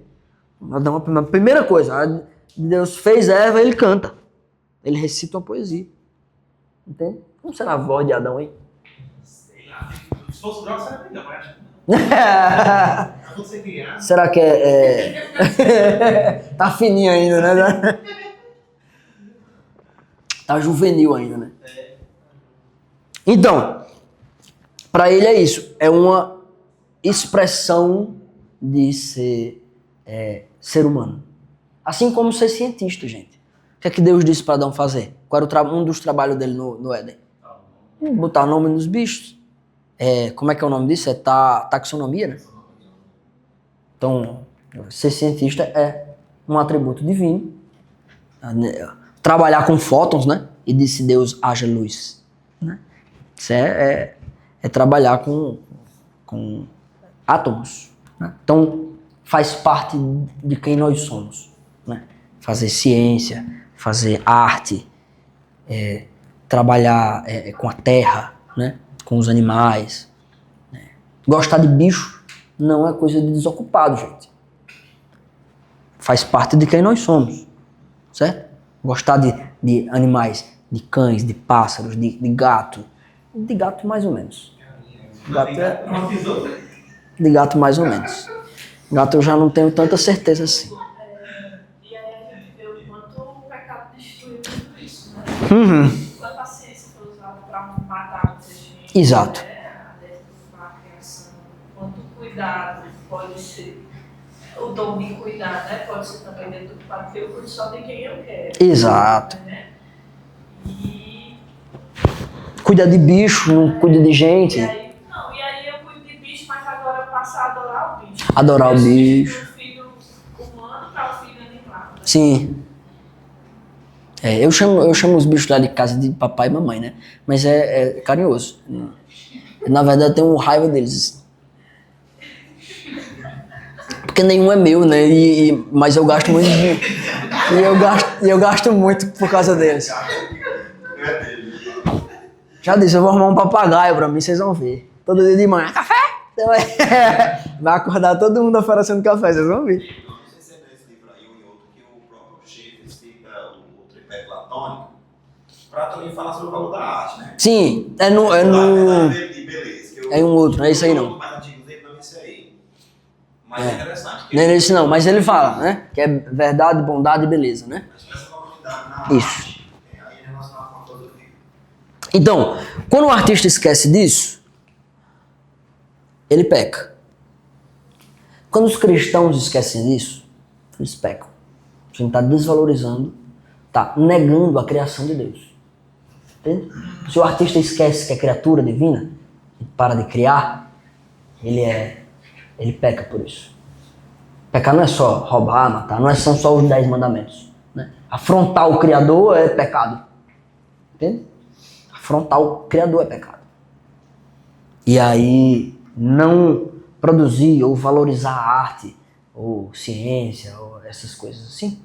A: Adão, a primeira coisa, Deus fez Eva, ele canta. Ele recita uma poesia. Entende? Como será a voz de Adão, hein?
B: Sei lá. Se fosse droga, seria melhor, mas acho que não. Quando você criar.
A: Será que tá fininho ainda, né? Tá juvenil ainda, né? Então, para ele é isso. É uma expressão de ser ser humano. Assim como ser cientista, gente. O que é que Deus disse para Adão fazer? Qual era um dos trabalhos dele no Éden? Botar nome nos bichos. Como é que é o nome disso? Taxonomia, né? Então, Ser cientista é um atributo divino. Trabalhar com fótons, né? E disse Deus, haja luz. Né? Isso é trabalhar com átomos. Né? Então, faz parte de quem nós somos. Né? Fazer ciência, fazer arte, trabalhar com a terra, né? Com os animais. Né? Gostar de bicho não é coisa de desocupado, gente. Faz parte de quem nós somos, certo? Gostar de animais, de cães, de pássaros, de gato. De gato mais ou menos. De gato mais ou menos. Gato eu já não tenho tanta certeza assim.
E: E aí a gente vê o quanto o pecado destruiu tudo isso, né? Quanto a ciência foi usada para matar muita gente.
A: Exato.
E: A criação. Quanto cuidado pode ser. O dom de cuidar, né? Pode ser também dentro do pacto. Eu cuido só de quem eu quero.
A: Exato.
E: Né? E
A: Cuida de bicho, não cuida de gente.
E: E aí eu cuido de bicho, mas agora eu passo a adorar o bicho.
A: Adorar o bicho.
E: Do filho humano para o filho animal.
A: Sim. Eu chamo os bichos lá de casa de papai e mamãe, né? Mas é carinhoso. Na verdade, eu tenho raiva deles. Porque nenhum é meu, né? Mas eu gasto muito e eu gasto muito por causa deles. Já disse, eu vou arrumar um papagaio pra mim, vocês vão ver. Todo dia de manhã, café? Vai acordar todo mundo oferecendo café, vocês vão ver.
C: Não sei se é nesse livro aí ou em outro que o próprio Shakespeare cita o tripé platônico para também falar sobre o valor da arte, né?
A: Sim,
C: De beleza,
A: é um outro, não é isso aí não.
C: mais antigo dele, não é esse aí. Mas é interessante.
A: Não é esse não, mas ele fala, né? Que é verdade, bondade e beleza, né?
C: Mas essa comunidade na
A: Isso.
C: arte, aí relacionado com a filosofia.
A: Então, quando o artista esquece disso, ele peca. Quando os cristãos esquecem disso, eles pecam. A gente está desvalorizando, está negando a criação de Deus. Entende? Se o artista esquece que é criatura divina, e para de criar, ele peca por isso. Pecar não é só roubar, matar, são só os 10 mandamentos. Né? Afrontar o Criador é pecado. Entende? Afrontar o Criador é pecado. E aí, não produzir ou valorizar a arte, ou ciência, ou essas coisas assim,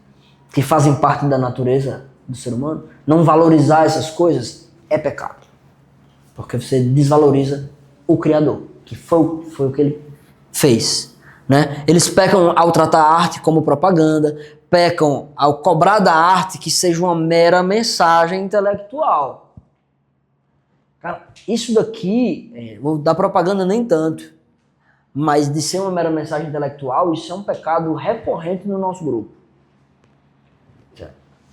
A: que fazem parte da natureza do ser humano, não valorizar essas coisas é pecado. Porque você desvaloriza o Criador, que foi o que ele fez. Né? Eles pecam ao tratar a arte como propaganda, pecam ao cobrar da arte que seja uma mera mensagem intelectual. Cara, isso daqui, da propaganda nem tanto, mas de ser uma mera mensagem intelectual, isso é um pecado recorrente no nosso grupo.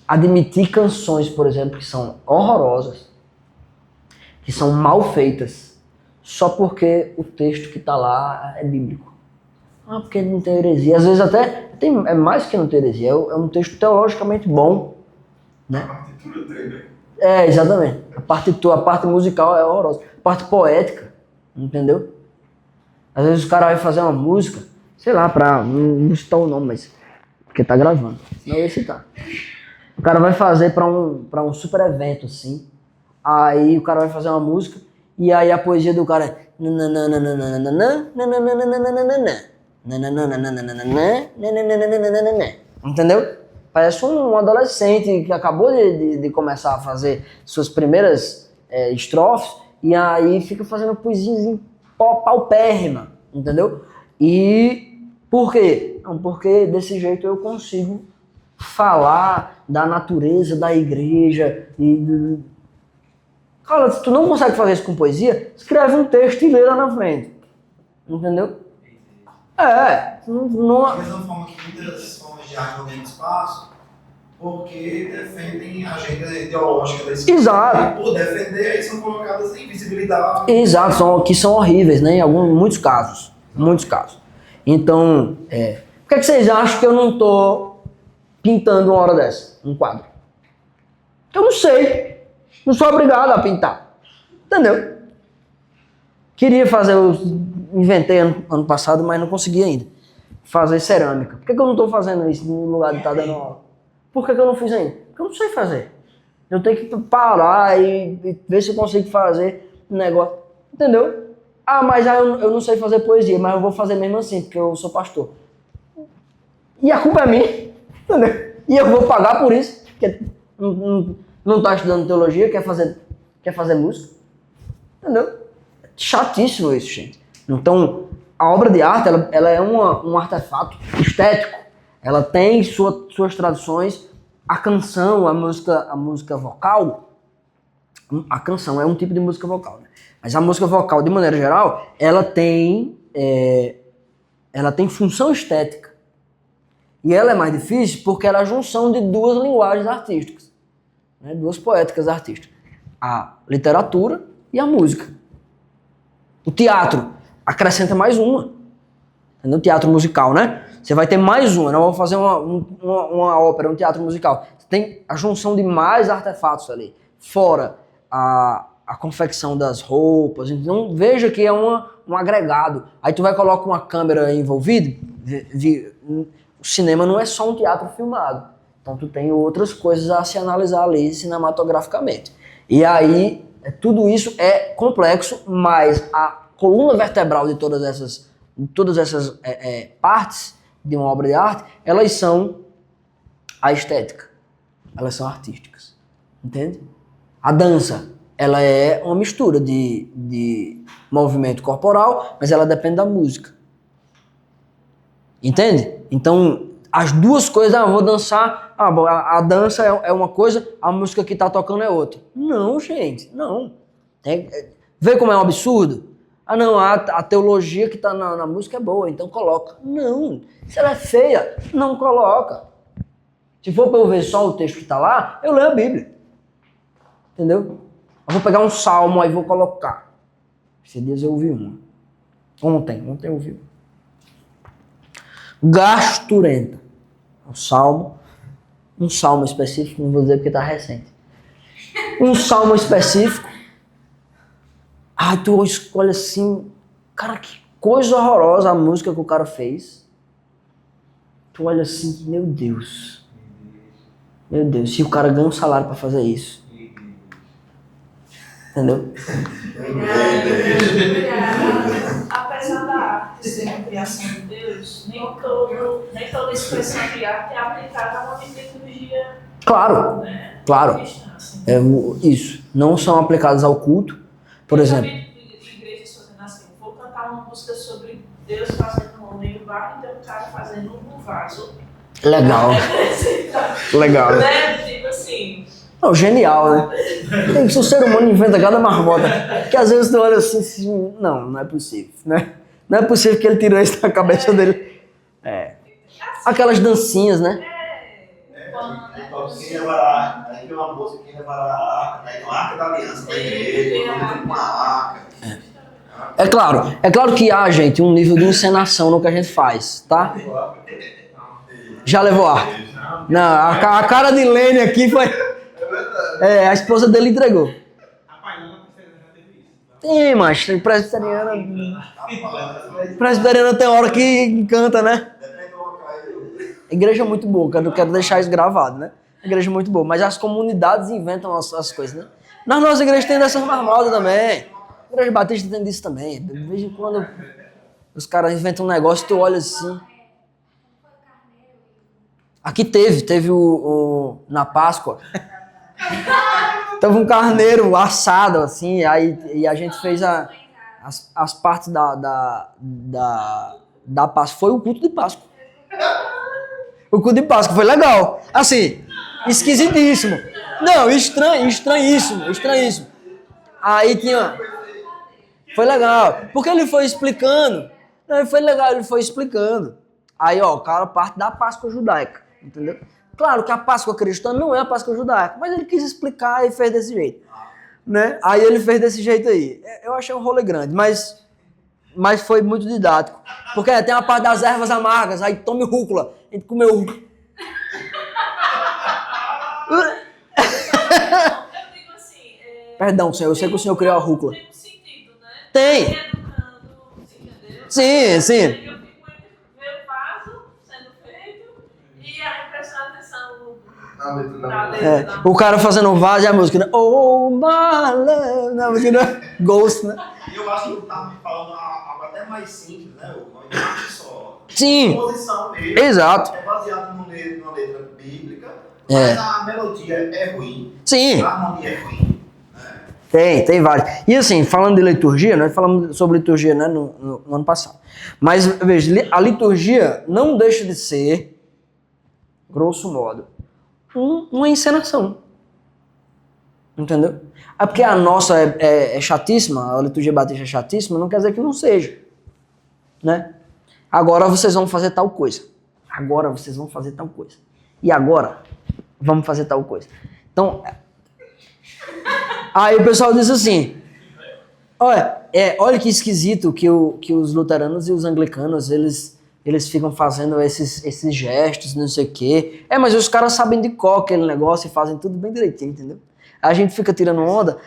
A: Admitir canções, por exemplo, que são horrorosas, que são mal feitas, só porque o texto que está lá é bíblico. Porque não tem heresia. Às vezes até é mais que não ter heresia, é um texto teologicamente bom. Né?
D: A partitura dele.
A: Exatamente. A parte musical é horrorosa. A parte poética, entendeu? Às vezes o cara vai fazer uma música, sei lá, não citar o nome, mas porque tá gravando, não ia citar. O cara vai fazer pra um super evento, assim, aí o cara vai fazer uma música, e aí a poesia do cara é... Entendeu? Parece um adolescente que acabou de começar a fazer suas primeiras estrofes, e aí fica fazendo poesias paupérrima, entendeu? E por quê? Não, porque desse jeito eu consigo falar da natureza da igreja e... Cara, se tu não consegue fazer isso com poesia, escreve um texto e lê lá na frente. Entendeu? Não...
C: Da mesma forma que muitas formas de arte não têm espaço, porque defendem a agenda ideológica da esquerda.
A: Exato.
C: E por defender, aí são colocadas em visibilidade.
A: Exato, que são horríveis, né? Em muitos casos. Então, por que vocês acham que eu não tô pintando uma hora dessa? Um quadro? Eu não sei. Não sou obrigado a pintar. Entendeu? Queria fazer, inventei ano passado, mas não consegui ainda. fazer cerâmica. Por que eu não estou fazendo isso no lugar de estar dando aula? Por que eu não fiz ainda? Porque eu não sei fazer. Eu tenho que parar e ver se eu consigo fazer um negócio. Entendeu? Ah, mas eu não sei fazer poesia, mas eu vou fazer mesmo assim, porque eu sou pastor. E a culpa é minha. Entendeu? E eu vou pagar por isso. Porque não está estudando teologia, quer fazer música. Entendeu? Chatíssimo isso, gente. Então, a obra de arte, ela é um artefato estético. Ela tem suas tradições. A canção, a música vocal, a canção é um tipo de música vocal, né? Mas a música vocal, de maneira geral, ela tem função estética. E ela é mais difícil porque ela é a junção de duas linguagens artísticas, né? Duas poéticas artísticas. A literatura e a música. O teatro acrescenta mais uma. No teatro musical, né? Você vai ter mais uma. Nós vamos fazer uma ópera, um teatro musical. Você tem a junção de mais artefatos ali. Fora a confecção das roupas. Então veja que é um agregado. Aí tu vai colocar uma câmera envolvida. O cinema não é só um teatro filmado. Então tu tem outras coisas a se analisar ali cinematograficamente. E aí tudo isso é complexo, mas a coluna vertebral de todas essas partes de uma obra de arte, elas são a estética. Elas são artísticas. Entende? A dança, ela é uma mistura de movimento corporal, mas ela depende da música. Entende? Então, as duas coisas, eu vou dançar, a dança é uma coisa, a música que está tocando é outra. Não, gente, não. Vê como é um absurdo? Ah, não, a teologia que está na música é boa, então coloca. Não, se ela é feia, não coloca. Se for para eu ver só o texto que está lá, eu leio a Bíblia. Entendeu? Eu vou pegar um salmo aí vou colocar. Esses dias eu ouvi uma. Ontem eu ouvi uma. Gasturenta. Um salmo específico, não vou dizer porque está recente. Um salmo específico. Ai, tu escolhe assim, cara, que coisa horrorosa a música que o cara fez. Tu olha assim, meu Deus, se o cara ganha um salário pra fazer isso. Entendeu?
E: Apesar da arte ser uma criação de Deus, nem toda expressão de arte é aplicada a uma liturgia.
A: Claro,
E: Né?
A: claro.
E: Assim.
A: Isso. Não são aplicadas ao culto. Por exemplo.
E: Igrejas fazendo assim, vou cantar uma música sobre Deus fazendo um homem no barro, então o cara fazendo um vaso.
A: Legal. Legal.
E: Né? Tipo assim.
A: Não, genial, né? Tem que o ser humano inventa cada marmota. Que às vezes tu olha assim, não é possível, né? Não é possível que ele tirou isso da cabeça dele. Aquelas dancinhas, né?
D: Quem levará, aí tem uma moça que levará a arca, aí tem uma arca da aliança da igreja, todo mundo tem uma arca.
A: É claro que há, gente, um nível de encenação no que a gente faz, tá? Já levou arca? Não, a cara de Lene aqui foi... a esposa dele entregou.
B: Rapaz, não já teve isso.
A: Tem, mas presbiteriana tem hora que canta, né? Igreja é muito boa, eu quero deixar isso gravado, né? Igreja é muito boa, mas as comunidades inventam as coisas, né? Nas nossas igrejas tem dessas marmotas também. A Igreja Batista tem disso também. De vez em quando os caras inventam um negócio e tu olha assim. Aqui teve na Páscoa. Teve um carneiro assado, assim, e a gente fez as partes da Páscoa. Foi o culto de Páscoa. O culto de Páscoa foi legal. Assim, esquisitíssimo. Não, estranhíssimo. Aí tinha... Foi legal, porque ele foi explicando. Não, foi legal, ele foi explicando. Aí, ó, o cara parte da Páscoa judaica, entendeu? Claro que a Páscoa cristã não é a Páscoa judaica, mas ele quis explicar e fez desse jeito, né? Aí ele fez desse jeito aí. Eu achei um rolê grande, mas foi muito didático. Porque tem a parte das ervas amargas, aí tome rúcula. A gente comeu rúcula.
E: Eu digo assim...
A: Perdão, senhor, eu sei que o senhor criou a rúcula.
E: Tem um sentido, né?
A: Tem.
E: Educando, entendeu?
A: Sim.
E: Eu fico entre ver o vaso
D: A letra da
E: Na
D: música.
E: letra da
A: O cara fazendo um vaso e a música, né? Oh, my love. Na música, né? Ghost, né?
D: E eu acho que tu tá me falando algo até mais simples, né? O arte só.
A: Sim.
D: Composição mesmo.
A: Exato.
D: É baseado numa letra bíblica,
A: É.
D: mas a melodia é ruim.
A: Sim.
D: A harmonia é ruim.
A: Tem vários. E assim, falando de liturgia, nós falamos sobre liturgia, né, no ano passado. Mas, veja, a liturgia não deixa de ser, grosso modo, uma encenação. Entendeu? É porque a nossa é chatíssima, a liturgia batista é chatíssima, não quer dizer que não seja. Né? Agora vocês vão fazer tal coisa. Agora vocês vão fazer tal coisa. E agora vamos fazer tal coisa. Então, aí o pessoal diz assim, olha que esquisito que os luteranos e os anglicanos, eles ficam fazendo esses gestos, não sei o quê. Mas os caras sabem de cor aquele negócio e fazem tudo bem direitinho, entendeu? A gente fica tirando onda.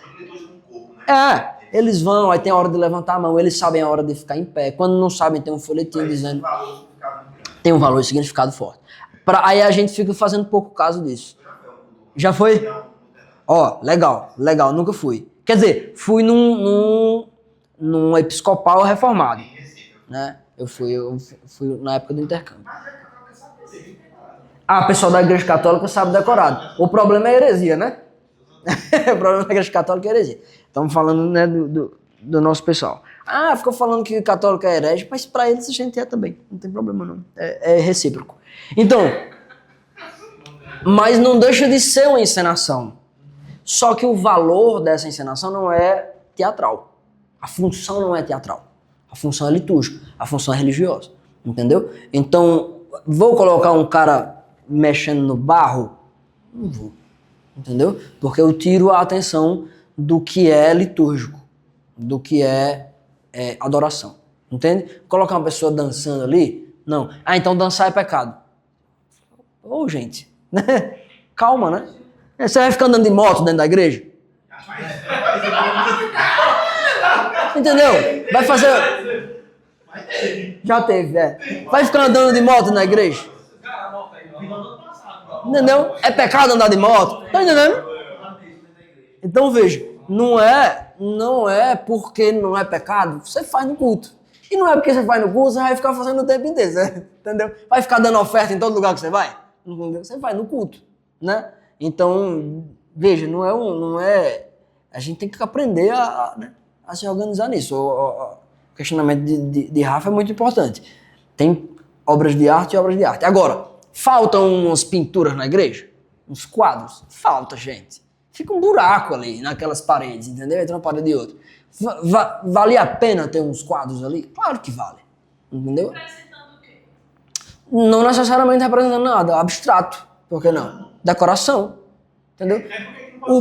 A: Eles vão, aí tem a hora de levantar a mão, eles sabem a hora de ficar em pé. Quando não sabem, tem um folhetim dizendo... Tem um valor e significado forte. Aí a gente fica fazendo pouco caso disso. Já foi? Ó, legal, nunca fui. Quer dizer, fui num episcopal reformado, né? Eu fui na época do intercâmbio. Ah, o pessoal da igreja católica sabe decorado. O problema é a heresia, né? O problema da igreja católica é a heresia. Estamos falando, né, do nosso pessoal. Ah, ficou falando que católico é herege, mas para eles a gente é também. Não tem problema não. É recíproco. Então, mas não deixa de ser uma encenação. Só que o valor dessa encenação não é teatral. A função não é teatral. A função é litúrgica. A função é religiosa. Entendeu? Então, vou colocar um cara mexendo no barro? Não vou. Entendeu? Porque eu tiro a atenção do que é litúrgico. Do que é adoração. Entende? Colocar uma pessoa dançando ali? Não. Ah, então dançar é pecado. Ô, gente. Calma, né? Você vai ficar andando de moto dentro da igreja? Entendeu? Vai fazer... Já teve, Vai ficar andando de moto na igreja? Entendeu? É pecado andar de moto? Tá entendendo? Então veja, não é porque não é pecado, você faz no culto. E não é porque você faz no culto, você vai ficar fazendo o tempo inteiro, entendeu? Vai ficar dando oferta em todo lugar que você vai? Entendeu? Você vai no culto, né? Então, veja, não é... A gente tem que aprender a se organizar nisso. O questionamento de Rafa é muito importante. Tem obras de arte e obras de arte. Agora, faltam umas pinturas na igreja? Uns quadros? Falta, gente. Fica um buraco ali naquelas paredes, entendeu? Entre uma parede e outra. Vale a pena ter uns quadros ali? Claro que vale. Entendeu?
E: Representando o quê?
A: Não necessariamente representando nada, abstrato. Por que não? Decoração. Entendeu? O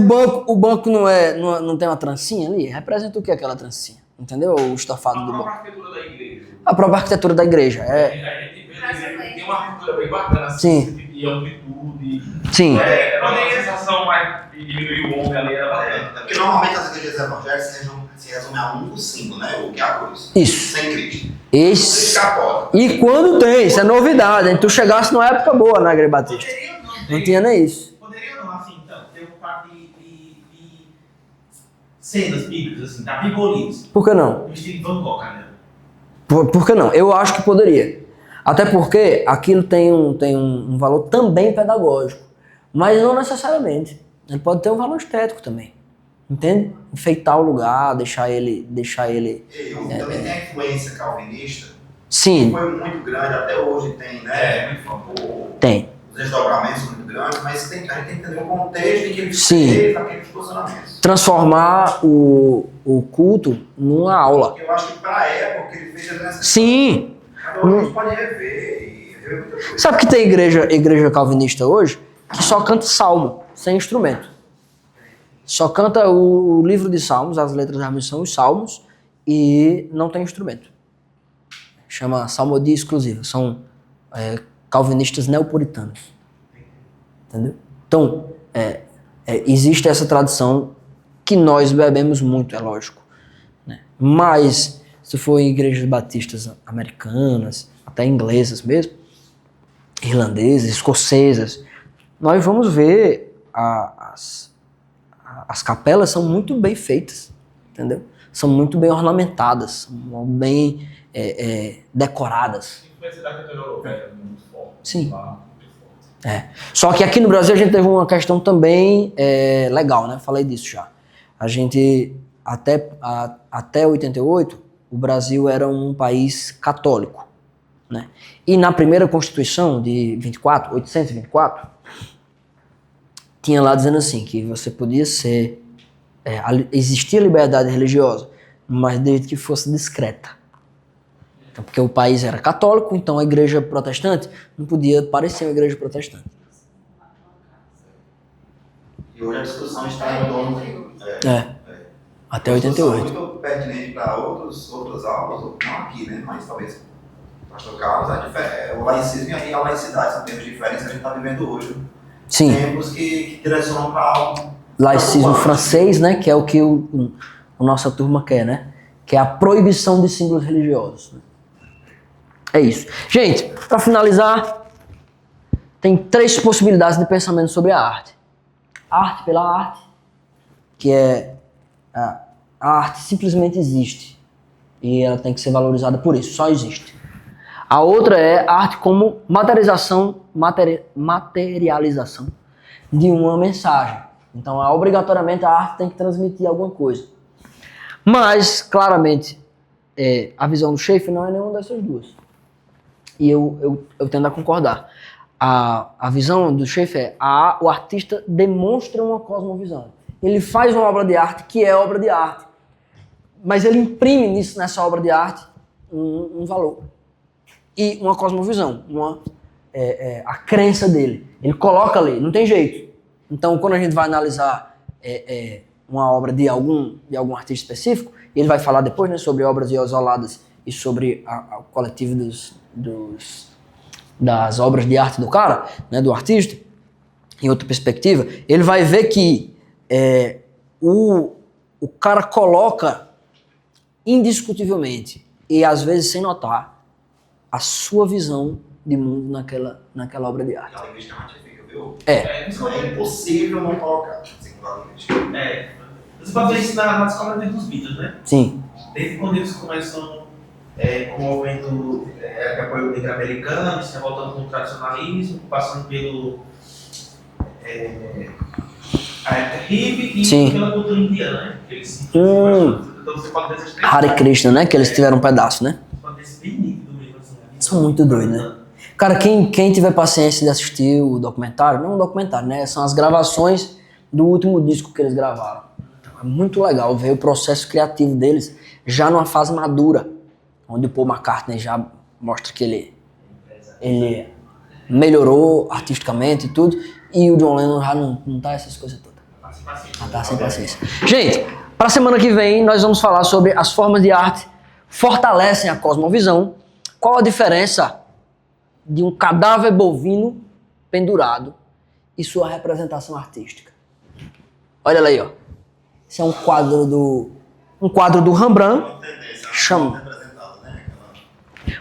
A: banco não tem uma trancinha ali? Representa o que aquela trancinha? Entendeu? O estofado do
B: A
A: banco.
B: própria arquitetura da igreja.
A: A própria arquitetura da igreja.
B: A gente vê, tem uma arquitetura bem bacana, assim,
A: Sim.
B: e amplitude.
A: Sim.
B: É uma sensação mais de diminuir o homem ali, era bacana.
D: Porque normalmente as igrejas evangélicas se resumem a um símbolo, né? O que é a cruz.
A: Isso.
D: Sem Cristo.
A: Esse.
D: Cristo católico.
A: E quando tem, isso é novidade, hein? Tu chegasse numa época boa na Igreja Batista. Não tinha nem isso.
B: Poderia não, assim, então, ter um par de cenas bíblicas, assim, tá? Figurinos.
A: Por que não?
B: No estilo Van Gogh, né?
A: Por que não? Eu acho que poderia. Até porque aquilo tem um valor também pedagógico. Mas não necessariamente. Ele pode ter um valor estético também. Entende? Enfeitar o lugar, deixar ele...
D: E também tem a influência calvinista, que
A: Sim,
D: foi muito grande, até hoje tem, né?
B: Muito bom.
A: tem.
D: Os desdobramentos são muito grandes, mas a gente tem que entender o contexto em que ele
A: Sim.
D: fez aqueles posicionamentos.
A: Transformar o culto numa aula.
D: Eu acho que para a época que ele fez ele nessa.
A: Sim.
D: Mas hoje a gente pode rever e rever muita coisa.
A: Sabe que tem igreja calvinista hoje que só canta salmo, sem instrumento. Só canta o livro de salmos, as letras da missão, os salmos, e não tem instrumento. Chama salmodia exclusiva. São calvinistas neopuritanos. Entendeu? Então, existe essa tradição que nós bebemos muito, é lógico. Né? Mas, se for em igrejas batistas americanas, até inglesas mesmo, irlandesas, escocesas, nós vamos ver as capelas são muito bem feitas, entendeu? São muito bem ornamentadas, são bem decoradas.
B: A influência da cultura europeia é muito forte.
A: Sim.
B: Lá, muito forte.
A: Só que aqui no Brasil a gente teve uma questão também legal, né? Falei disso já. A gente, até 88, o Brasil era um país católico, né? E na primeira Constituição de 824, tinha lá dizendo assim, que você podia ser... existia liberdade religiosa, mas desde que fosse discreta. Então, porque o país era católico, então a igreja protestante não podia parecer uma igreja protestante.
D: E hoje a discussão está em torno...
A: Até
D: Uma discussão
A: 88.
D: muito pertinente para outras aulas, não aqui, né? Mas talvez Pastor Carlos, o laicismo e a laicidade são termos diferentes que a gente está vivendo hoje.
A: Sim.
D: Tempos que direcionam para algo.
A: Laicismo francês, né? Que é o que a nossa turma quer, né? Que é a proibição de símbolos religiosos. Né? É isso. Gente, para finalizar, tem 3 possibilidades de pensamento sobre a arte. Arte pela arte, que a arte simplesmente existe e ela tem que ser valorizada por isso, só existe. A outra é a arte como materialização de uma mensagem. Então, obrigatoriamente a arte tem que transmitir alguma coisa. Mas, claramente, a visão do Schaeffer não é nenhuma dessas duas. E eu tendo a concordar. A visão do Schaeffer é o artista demonstra uma cosmovisão. Ele faz uma obra de arte que é obra de arte. Mas ele imprime nessa obra de arte um valor. E uma cosmovisão, a crença dele. Ele coloca ali, não tem jeito. Então, quando a gente vai analisar uma obra de algum artista específico, ele vai falar depois, né, sobre obras isoladas e sobre o coletivo das obras de arte do cara, né, do artista, em outra perspectiva, ele vai ver que o cara coloca indiscutivelmente e às vezes sem notar a sua visão de mundo naquela obra de arte.
D: A linguística científica, viu?
B: É
D: É impossível não colocar, segundo a linguística.
B: Você pode ver isso na escola dos Beatles, né?
A: Sim.
B: Desde quando eles começam com o movimento de apoio negro americano, se revoltando com o tradicionalismo, passando pelo a época hippie e pela cultura indiana, né? Eles, então você pode ver essas 3
A: Hare Krishna, né? Que eles tiveram um pedaço, né?
B: pode ver esse bem nítido mesmo, assim.
A: São muito doidos, né? Cara, quem tiver paciência de assistir o documentário, não o documentário, né? São as gravações do último disco que eles gravaram. É muito legal ver o processo criativo deles já numa fase madura, onde o Paul McCartney já mostra que ele melhorou artisticamente e tudo, e o John Lennon já não tá essas coisas todas. Já tá sem paciência. Gente, para a semana que vem nós vamos falar sobre as formas de arte fortalecem a cosmovisão. Qual a diferença de um cadáver bovino pendurado e sua representação artística? Olha lá aí, ó. Esse é um quadro do Rembrandt.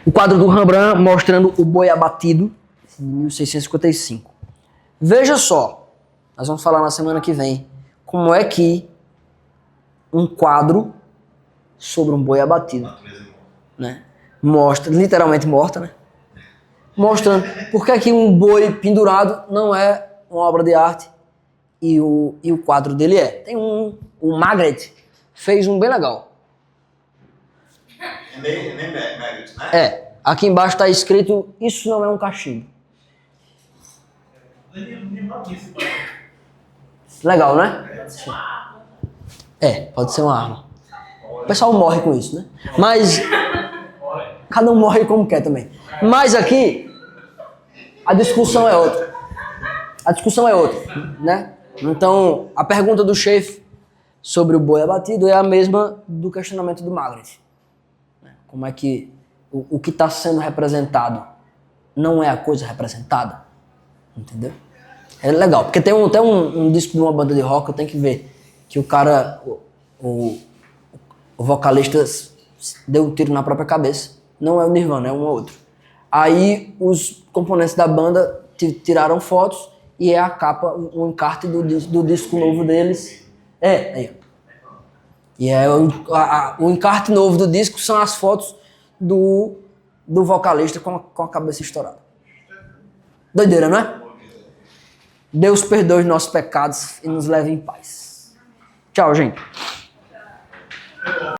A: O quadro do Rembrandt mostrando o boi abatido de 1655. Veja só, nós vamos falar na semana que vem como é que um quadro sobre um boi abatido, né, mostra, literalmente morta, né, mostrando por que aqui um boi pendurado não é uma obra de arte e o quadro dele é. Tem o Magritte fez um bem legal.
D: Magritte, né?
A: Aqui embaixo está escrito, isso não é um cachimbo. Legal, né? Pode ser uma arma. O pessoal morre com isso, né? Mas cada um morre como quer também. Mas aqui a discussão é outra. Né? Então, a pergunta do Schaeffer sobre o boi abatido é a mesma do questionamento do Magritte. Como é que o que está sendo representado não é a coisa representada? Entendeu? É legal, porque tem até um disco de uma banda de rock, eu tenho que ver, que o cara, o vocalista deu um tiro na própria cabeça. Não é o Nirvana, é um outro. Aí os componentes da banda tiraram fotos e é a capa, o encarte do disco novo deles. Aí. E é o encarte novo do disco são as fotos do vocalista com a cabeça estourada. Doideira, não é? Deus perdoe os nossos pecados e nos leve em paz. Tchau, gente.